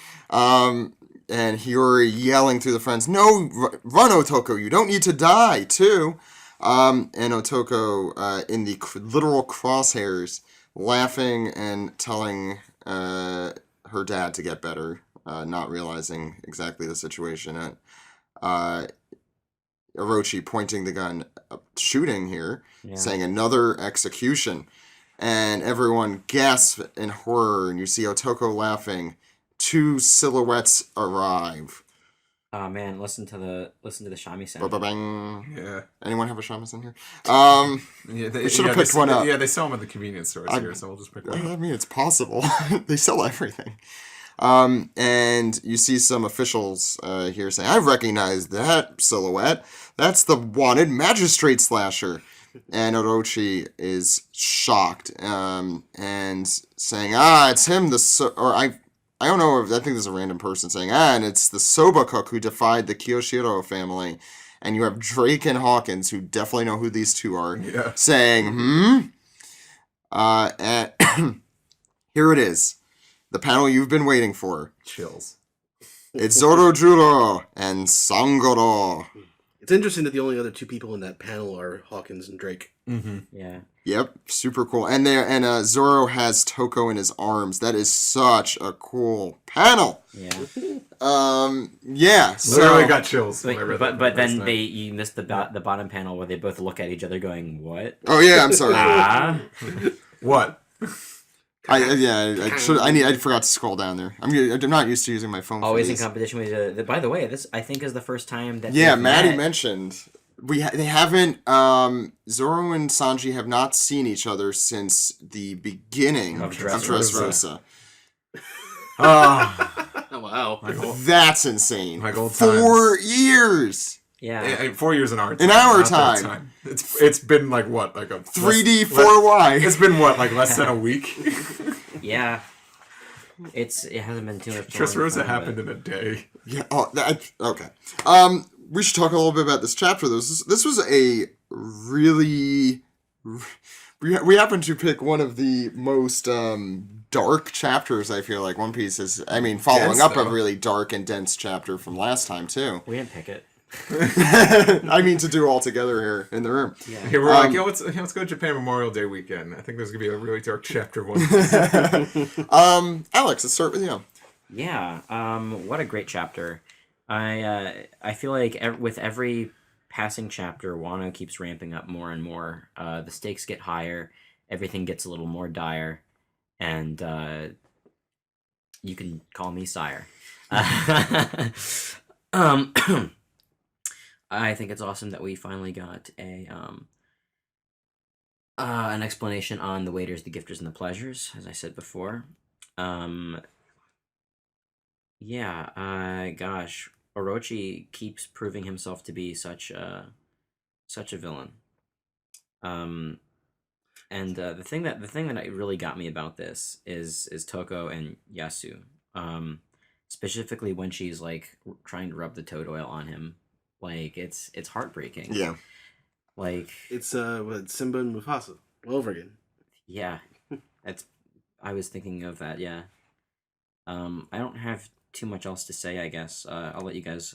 And Hiyori yelling through the friends, no, run, Otoko, you don't need to die, too. And Otoko, in the literal crosshairs, laughing and telling her dad to get better, not realizing exactly the situation. Orochi pointing the gun, shooting here, saying another execution. And everyone gasps in horror, and you see Otoko laughing. 2 silhouettes arrive. Oh man, listen to the shamisen. Ba-ba-bang. Yeah. Anyone have a shamisen here? They should have picked one up. Yeah, they sell them at the convenience stores here, so we'll just pick one up. I mean, it's possible. They sell everything. And you see some officials here saying, I recognize that silhouette. That's the wanted magistrate slasher. And Orochi is shocked and saying, it's him, I don't know if I think there's a random person saying, and it's the Soba cook who defied the Kiyoshiro family. And you have Drake and Hawkins, who definitely know who these two are, saying, and here it is. The panel you've been waiting for. Chills. It's Zorojuro and Sangoro. It's interesting that the only other 2 people in that panel are Hawkins and Drake. Mm-hmm. Yeah. Yep, super cool. And Zoro has Toko in his arms. That is such a cool panel. Yeah. Yeah. Literally got chills. But then you missed the bottom panel where they both look at each other going, "What?" Oh yeah, I'm sorry. What? I forgot to scroll down there. I'm not used to using my phone. Always in competition with. By the way, this I think is the first time that. Yeah, Maddie mentioned they haven't. Zoro and Sanji have not seen each other since the beginning of Dressrosa. Oh wow, That's insane. 4 4 years. Yeah. 4 years in our time. In our not their time. It's been like what, like a 3D 4Y. It's been what, like less than a week. Yeah. It hasn't been too much. Dressrosa happened in a day. Yeah. Oh, okay. We should talk a little bit about this chapter. This was a really. We happen to pick one of the most dark chapters. I feel like One Piece is. I mean, following Dense, up though. a really dark and dense chapter from last time too. We didn't pick it. I mean, to do all together here in the room. Yeah. Here we're like, let's go to Japan Memorial Day weekend. I think there's gonna be a really dark chapter one. Alex, let's start with you. Yeah. What a great chapter. I feel like with every passing chapter, Wano keeps ramping up more and more. The stakes get higher. Everything gets a little more dire, and you can call me sire. I think it's awesome that we finally got an explanation on the waiters, the gifters, and the pleasures, as I said before. Gosh, Orochi keeps proving himself to be such a villain. The thing that really got me about this is Toko and Yasu. Specifically when she's like trying to rub the toad oil on him. Like it's heartbreaking. Yeah. Like It's Simba and Mufasa all over again. yeah, I was thinking of that. Yeah. I don't have too much else to say. I guess I'll let you guys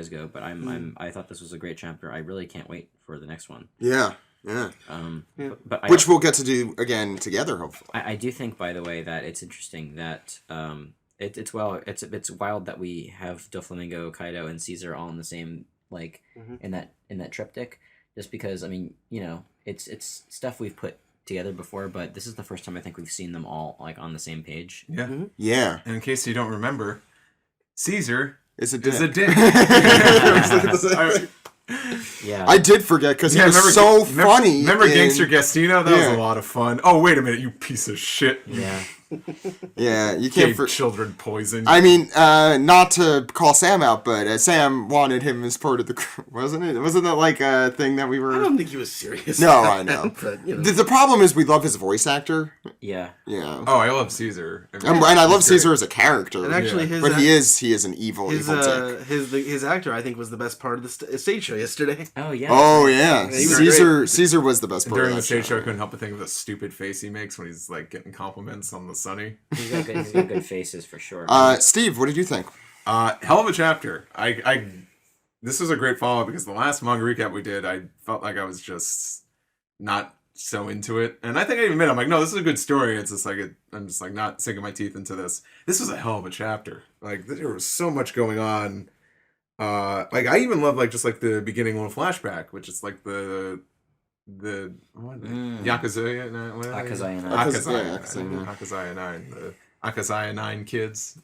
go. But I thought this was a great chapter. I really can't wait for the next one. Yeah. But Which we'll get to do again together, hopefully. I do think, by the way, that it's interesting that it's wild that we have Doflamingo, Kaido, and Caesar all in the same in that triptych. Just because, I mean, it's stuff we've put together before, but this is the first time I think we've seen them all on the same page. Yeah. Mm-hmm. Yeah. And in case you don't remember, Caesar Is a dick. Yeah. I did forget because he was so funny. Remember Gangster Gastino? That was Yeah. a lot of fun. Oh, wait a minute, you piece of shit. Yeah. Yeah, you Gave can't. children poison. I mean, not to call Sam out, but Sam wanted him as part of the crew, wasn't it? Wasn't that like a thing that we were? I don't think he was serious. No, I know. But, The problem is we love his voice actor. Yeah. Yeah. Oh, I love Caesar. And I love he's great. Caesar as a character. And actually, Yeah. But he is an evil dick. his actor, I think, was the best part of the stage show yesterday. Oh yeah. Oh yeah, he was Caesar was the best part. During of the that stage show, I show. couldn't help but think of the stupid face he makes when he's like getting compliments on the Sunny. He's got good faces for sure. Steve, what did you think? Hell of a chapter. This was a great follow-up because the last manga recap we did, I felt like I was just not so into it. And I think I even admit, I'm like, no, this is a good story. It's just like, I'm just like not sinking my teeth into this. This was a hell of a chapter. Like, there was so much going on. Like, I even love, like, just like the beginning little flashback, which is like the Yakuza, Akazaya Nine. Akazaya 9. The Akazaya 9 kids.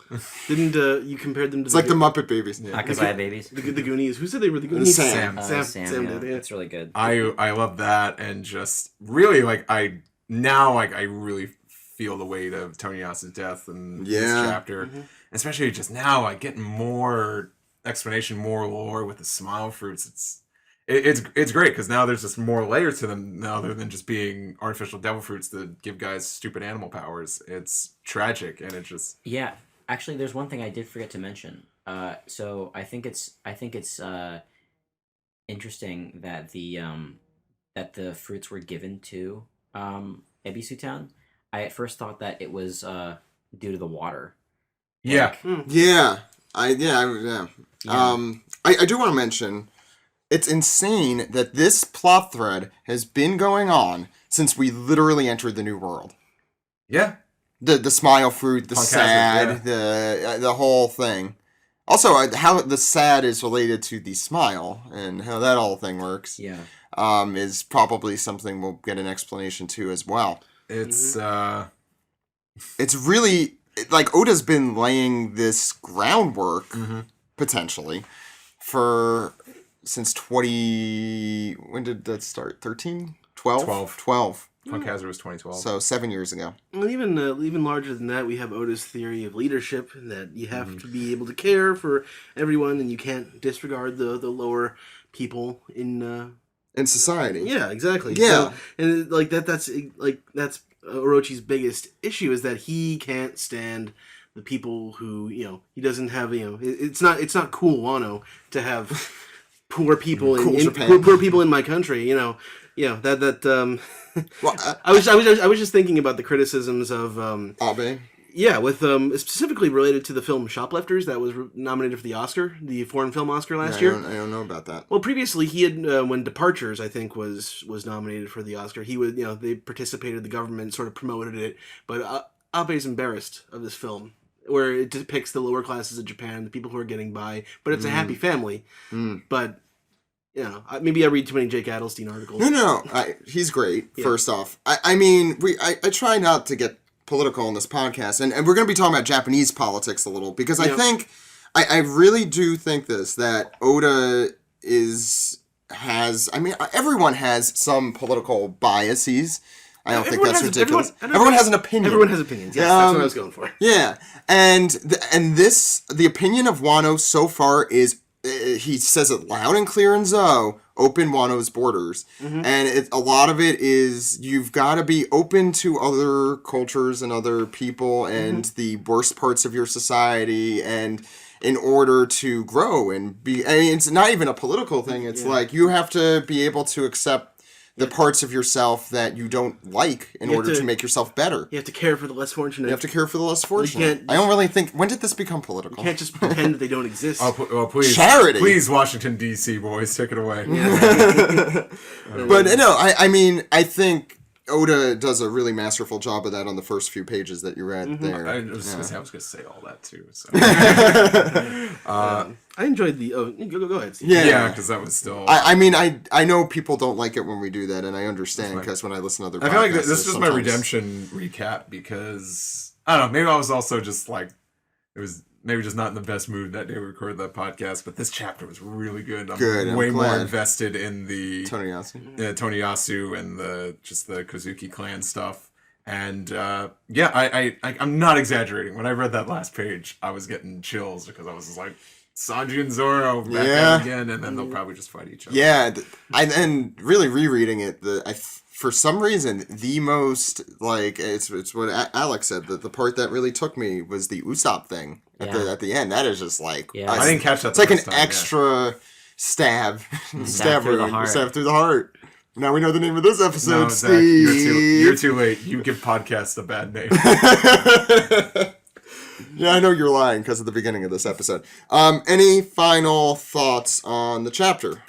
Didn't you compared them to It's like the Muppet Babies. Yeah. Akazaya babies. the Goonies? Who said they were the Goonies? Sam. Sam yeah. did, yeah. It's really good. I love that, and just really I really feel the weight of Tony Yasu's death in this chapter, especially just now like getting more explanation, more lore with the smile fruits. It's great because now there's just more layers to them other than just being artificial devil fruits that give guys stupid animal powers. It's tragic, and it's just Yeah, actually, there's one thing I did forget to mention. So I think it's interesting that the fruits were given to Ebisu Town. I at first thought that it was due to the water. yeah. Yeah. I do want to mention, it's insane that this plot thread has been going on since we literally entered the new world. Yeah. The smile fruit, the Punk sad, hazard, the whole thing. Also, how the sad is related to the smile and how that whole thing works. Yeah. Is probably something we'll get an explanation to as well. It's It's really like Oda's been laying this groundwork potentially since when did that start? 13? 12? 12. Punk Hazard was 2012. So 7 years ago. And even larger than that, we have Oda's theory of leadership, and that you have to be able to care for everyone, and you can't disregard the lower people in society. Yeah, exactly. Yeah. So, and like that's Orochi's biggest issue is that he can't stand the people who, he doesn't have, it's not cool, Wano, to have poor people poor people in my country, well, I was just thinking about the criticisms of Abe. Yeah, with specifically related to the film Shoplifters that was nominated for the Oscar, the foreign film Oscar last year. I don't know about that. Well, previously he had when Departures, I think, was nominated for the Oscar. He was, they participated, the government sort of promoted it, but Abe's embarrassed of this film, where it depicts the lower classes of Japan, the people who are getting by, but it's a happy family. But maybe I read too many Jake Adelstein articles. No, he's great. Yeah. First off, I try not to get political on this podcast, and we're going to be talking about Japanese politics a little, because I think I really do think that Oda everyone has some political biases. I don't think that's ridiculous. Everyone has an opinion. Everyone has opinions. Yes, that's what I was going for. Yeah, and the opinion of Wano so far is, he says it loud and clear in Zou, open Wano's borders. And a lot of it is, you've got to be open to other cultures and other people and the worst parts of your society, and in order to grow and be, it's not even a political thing. It's like, you have to be able to accept the parts of yourself that you don't like in order to make yourself better. You have to care for the less fortunate. You have to care for the less fortunate. I don't really think... When did this become political? You can't just pretend that they don't exist. Please. Charity! Please, Washington, D.C., boys, take it away. But no, I think Oda does a really masterful job of that on the first few pages that you read there. I was going to say all that, too. So. I enjoyed the... Oh, go ahead, Steve. Yeah, because that was still... I know people don't like it when we do that, and I understand, because when I listen to other podcasts... I feel like this is my redemption recap, because... I don't know, maybe I was also just like... It was maybe just not in the best mood that day we recorded that podcast, but this chapter was really good. I'm way more invested in the... Toniyasu and the Kozuki clan stuff. And I'm not exaggerating. When I read that last page, I was getting chills, because I was just like... Sanji and Zoro back out again, and then they'll probably just fight each other. Yeah, and really rereading it, for some reason, the most, it's what Alex said, the part that really took me was the Usopp thing at the end. That is just like... I didn't catch that. It's like an extra stab. Stab through the heart. Now we know the name of this episode, no, Zach, Steve. you're too late. You give podcasts a bad name. Yeah, I know you're lying because of the beginning of this episode. Any final thoughts on the chapter?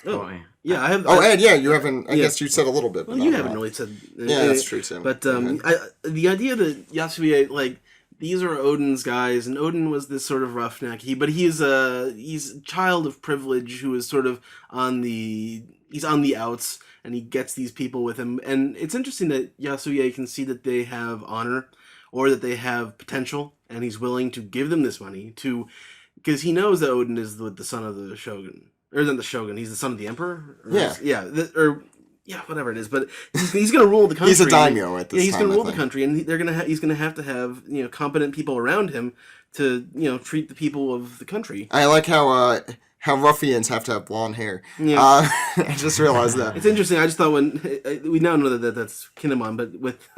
Yeah, I have. Ed, you haven't. I guess you said a little bit. Well, you haven't really said. Yeah, that's true too. But the idea that Yasuie, these are Odin's guys, and Odin was this sort of roughneck. He's a child of privilege who is sort of on the outs, and he gets these people with him. And it's interesting that Yasuie can see that they have honor, or that they have potential, and he's willing to give them this money because he knows that Odin is the son of the shogun, or not the shogun. He's the son of the emperor. Whatever it is. But he's going to rule the country. He's a daimyo at this time. He's going to rule the country, and he's going to have to have competent people around him to treat the people of the country. I like how ruffians have to have blonde hair. Yeah. I just realized that. It's interesting. I just thought we now know that that's Kinemon, but with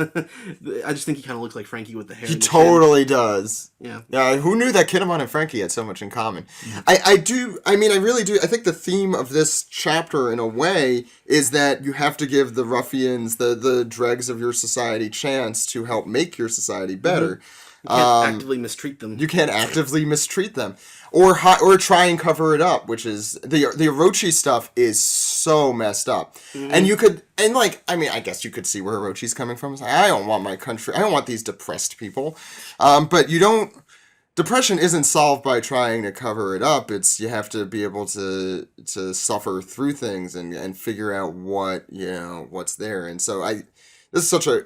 I just think he kind of looks like Frankie with the hair. He totally does. Yeah. Yeah. Who knew that Kinemon and Frankie had so much in common? Yeah. I really do. I think the theme of this chapter, in a way, is that you have to give the ruffians, the dregs of your society, chance to help make your society better. Mm-hmm. You can't actively mistreat them. You can't actively mistreat them. Or try and cover it up, which is... The Orochi stuff is so messed up. Mm-hmm. And you could... And, I guess you could see where Orochi's coming from. It's like, I don't want my country... I don't want these depressed people. But you don't... Depression isn't solved by trying to cover it up. You have to be able to suffer through things and figure out what's there. And so this is such a...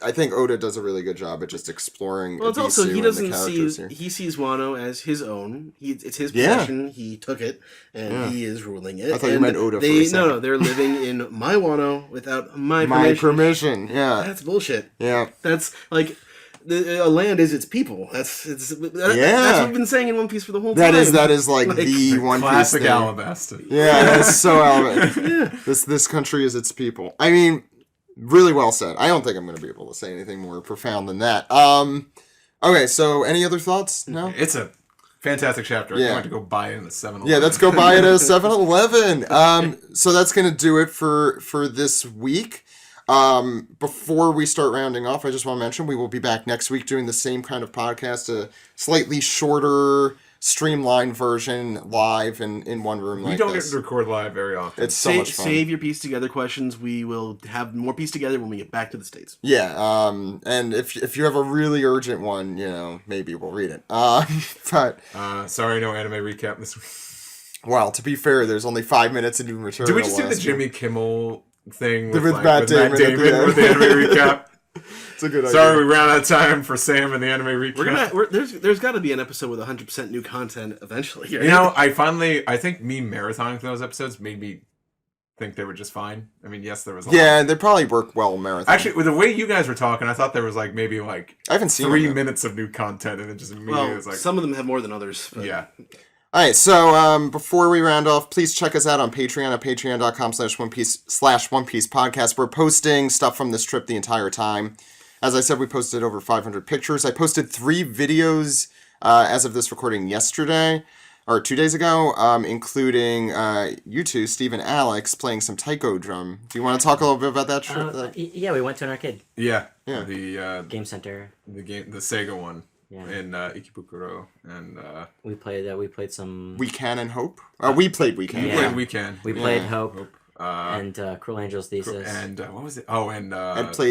I think Oda does a really good job at just exploring. Well, it's also he sees Wano as his own. It's his possession. He took it, and he is ruling it. I thought you meant Oda for a second. No, they're living in my Wano without my permission. Yeah, that's bullshit. Yeah, that's like a land is its people. That's what we've been saying in One Piece for the whole time. That is like the One Piece Classic thing. Alabasta. Yeah, that's so Alabasta. This country is its people. I mean, really well said. I don't think I'm going to be able to say anything more profound than that. Okay, so any other thoughts? No? It's a fantastic chapter. Yeah. I want to go buy it in the 7-Eleven. Yeah, let's go buy it at a 7-Eleven. So that's going to do it for this week. Before we start rounding off, I just want to mention we will be back next week doing the same kind of podcast, a slightly shorter, streamlined version live in one room like We don't this. get to record live very often. It's so much fun. Save your piece together questions. We will have more piece together when we get back to the States. Yeah, and if you have a really urgent one, maybe we'll read it. But sorry, no anime recap this week. well, to be fair, there's only 5 minutes of new material. Did we just do the last Jimmy week. Kimmel thing With Matt Damon at the end. with the anime recap? It's a good idea. Sorry, we ran out of time for Sam and the anime recap. There's got to be an episode with 100% new content eventually. Right? I think me marathoning those episodes made me think they were just fine. I mean, yes, there was a Yeah, lot. they probably work well marathon. Actually, with the way you guys were talking, I thought there was maybe I haven't seen 3 it. minutes of new content, and it just immediately was like, some of them have more than others. But yeah. All right, so before we round off, please check us out on Patreon at patreon.com/One Piece podcast. We're posting stuff from this trip the entire time. As I said, we posted over 500 pictures. I posted 3 videos as of this recording yesterday, or 2 days ago, including you two, Steve and Alex, playing some taiko drum. Do you want to talk a little bit about that trip? Yeah, we went to an arcade. Yeah. Yeah. The Game Center. the Sega one. Yeah. In Ikebukuro, and We played some. We Can and Hope? We played We Can. Yeah. we can. We played Yeah. Hope and Cruel Angel's Thesis. And what was it? Oh, and Jump Jump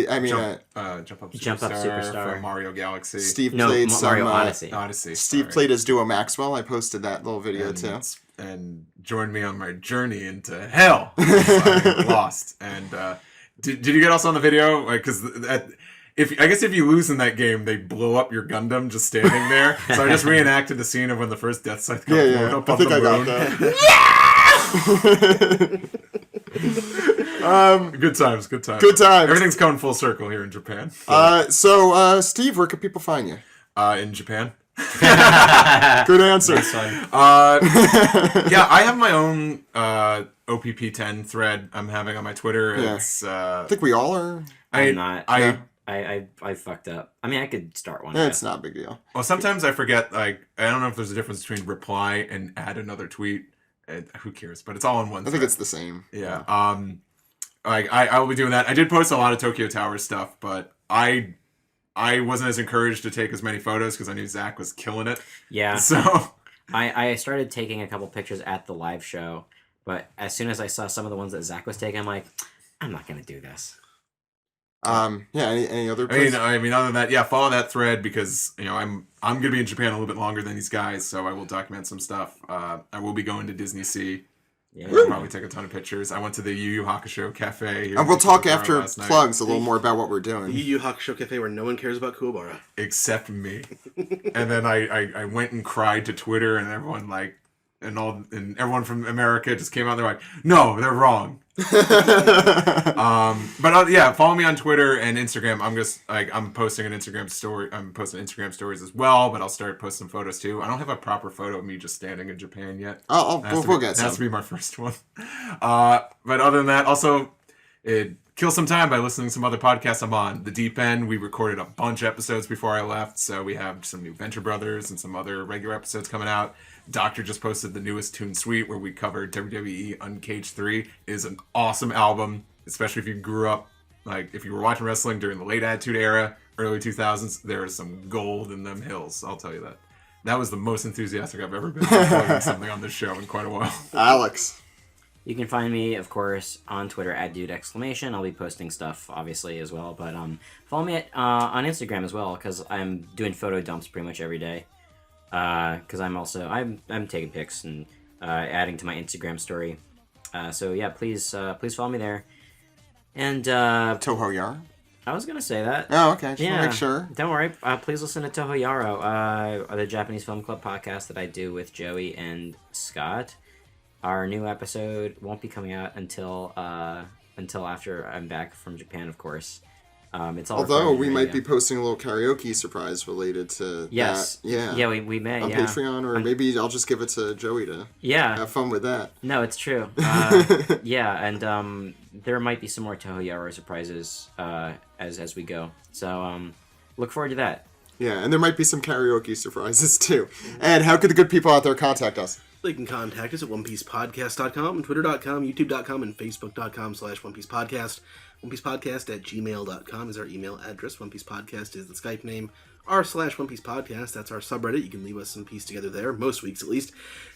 Up Superstar, Jump Up Superstar. from Mario Galaxy. Steve no, played Mario some... Odyssey. Odyssey. Steve sorry. played as Duo Maxwell. I posted that little video too. And joined me on my journey into hell. I lost. And did you get us on the video? Because I guess if you lose in that game, they blow up your Gundam just standing there. So I just reenacted the scene of when the first Death Scythe got blown up I on think the I moon. got that. Good times, good times. Good times. Everything's coming full circle here in Japan. So, Steve, where can people find you? In Japan. Good answer. Yeah, I have my own OPP10 thread I'm having on my Twitter. Yeah. It's I think we all are. I'm not. Yeah. I fucked up. I mean, I could start one. Yeah, it's not a big deal. Well, sometimes I forget. I don't know if there's a difference between reply and add another tweet. Who cares? But it's all in one. I think it's the same. Yeah. I will be doing that. I did post a lot of Tokyo Tower stuff, but I wasn't as encouraged to take as many photos because I knew Zach was killing it. Yeah. So I started taking a couple pictures at the live show, but as soon as I saw some of the ones that Zach was taking, I'm like, I'm not gonna do this. Yeah. Any other? I mean, other than that, yeah, follow that thread because I'm gonna be in Japan a little bit longer than these guys, so I will document some stuff. I will be going to Disney Sea. Yeah. I'll probably take a ton of pictures. I went to the Yu Yu Hakusho Cafe. Here And we'll in talk Kuwabara after last night. plugs a little more about what we're The doing. Yu Yu Hakusho Cafe where no one cares about Kuwabara. Except me. And then I went and cried to Twitter, and everyone and everyone from America just came out. They're like, "No, they're wrong." But yeah, follow me on Twitter and Instagram. I'm posting an Instagram story. I'm posting Instagram stories as well, but I'll start posting photos too. I don't have a proper photo of me just standing in Japan yet. We'll get That has to some. be my first one. But other than that, also kill some time by listening to some other podcasts I'm on. The Deep End, we recorded a bunch of episodes before I left, so we have some new Venture Brothers and some other regular episodes coming out. Doctor just posted the newest Toon Suite where we covered WWE Uncaged 3. It is an awesome album, especially if you grew up, if you were watching wrestling during the late Attitude Era, early 2000s, there is some gold in them hills, I'll tell you that. That was the most enthusiastic I've ever been about something on this show in quite a while. Alex. You can find me, of course, on Twitter at @dude!! I'll be posting stuff, obviously, as well. But follow me on Instagram as well, because I'm doing photo dumps pretty much every day. Because I'm taking pics and adding to my Instagram story. So yeah, please follow me there. And Toho Yara. I was gonna say that. Oh, okay. Just want to make sure. Don't worry. Please listen to Toho Yaro, the Japanese Film Club podcast that I do with Joey and Scott. Our new episode won't be coming out until after I'm back from Japan, of course. It's all Although recorded we on might be radio. posting a little karaoke surprise related to Yes. that. Yeah. Yeah, we may. On Yeah. Patreon, or maybe I'll just give it to Joey to Yeah. have fun with that. No, it's true. Yeah, and there might be some more Toho Yaro surprises as we go. So look forward to that. Yeah, and there might be some karaoke surprises too. And how could the good people out there contact us? They can contact us at onepiecepodcast.com, twitter.com, youtube.com, and facebook.com/onepiecepodcast. onepiecepodcast@gmail.com is our email address. One Piece Podcast is the Skype name. r/One Piece Podcast, that's our subreddit. You can leave us some piece together there, most weeks at least.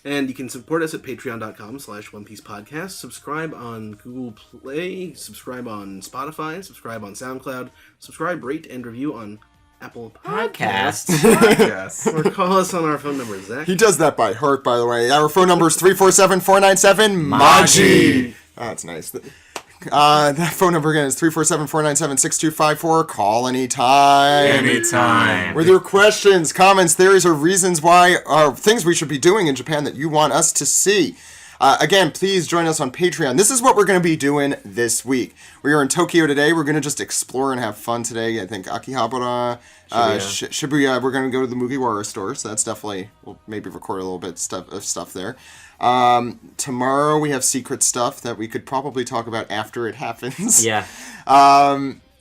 And you can support us at patreon.com/One Piece Podcast. Subscribe on Google Play, subscribe on Spotify, subscribe on SoundCloud, subscribe, rate, and review on Apple Podcasts. Yes. Or call us on our phone number, Zach. He does that by heart, by the way. Our phone number is 347-497-MAJI. Oh, that's nice. That phone number again is 347-497-6254. Call anytime. Anytime. With your questions, comments, theories, or reasons why, or things we should be doing in Japan that you want us to see. Again, please join us on Patreon. This is what we're going to be doing this week. We are in Tokyo today. We're going to just explore and have fun today. I think Akihabara, Shibuya. We're going to go to the Mugiwara store, so that's definitely, we'll maybe record a little bit of stuff there. Tomorrow we have secret stuff that we could probably talk about after it happens. Yeah.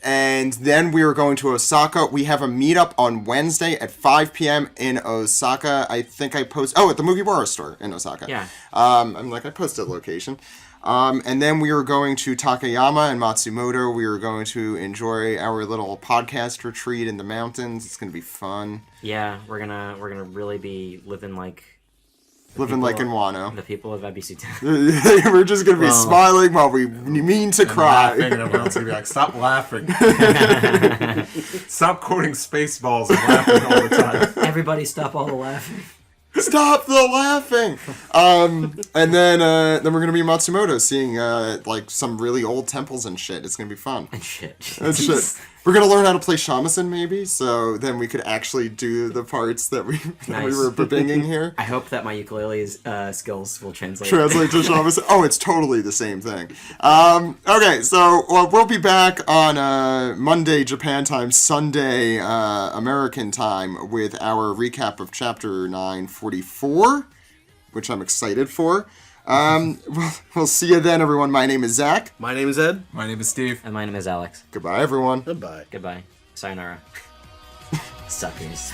And then we are going to Osaka. We have a meetup on Wednesday at 5 p.m. in Osaka. I think I at the Mugiwara store in Osaka. Yeah. I posted a location. And then we are going to Takayama and Matsumoto. We are going to enjoy our little podcast retreat in the mountains. It's going to be fun. Yeah, we're gonna really be living like Living like in Wano. the people of Abisu Town. We're just going to be smiling while we mean to cry. Laughing, and everyone else is going to be like, stop laughing. Stop quoting Spaceballs and laughing all the time. Everybody stop all the laughing. Stop the laughing! And then we're gonna be in Matsumoto, seeing like some really old temples and shit. It's gonna be fun. And shit. And shit. We're gonna learn how to play shamisen maybe, so then we could actually do the parts that we were binging here. I hope that my ukulele's skills will translate. Translate to shamisen. Oh, it's totally the same thing. Okay, so we'll be back on Monday Japan time, Sunday American time with our recap of Chapter 944, which I'm excited for. We'll see you then, everyone. My name is Zach. My name is Ed. My name is Steve. And my name is Alex. Goodbye, everyone. Goodbye. Goodbye. Sayonara. Suckers.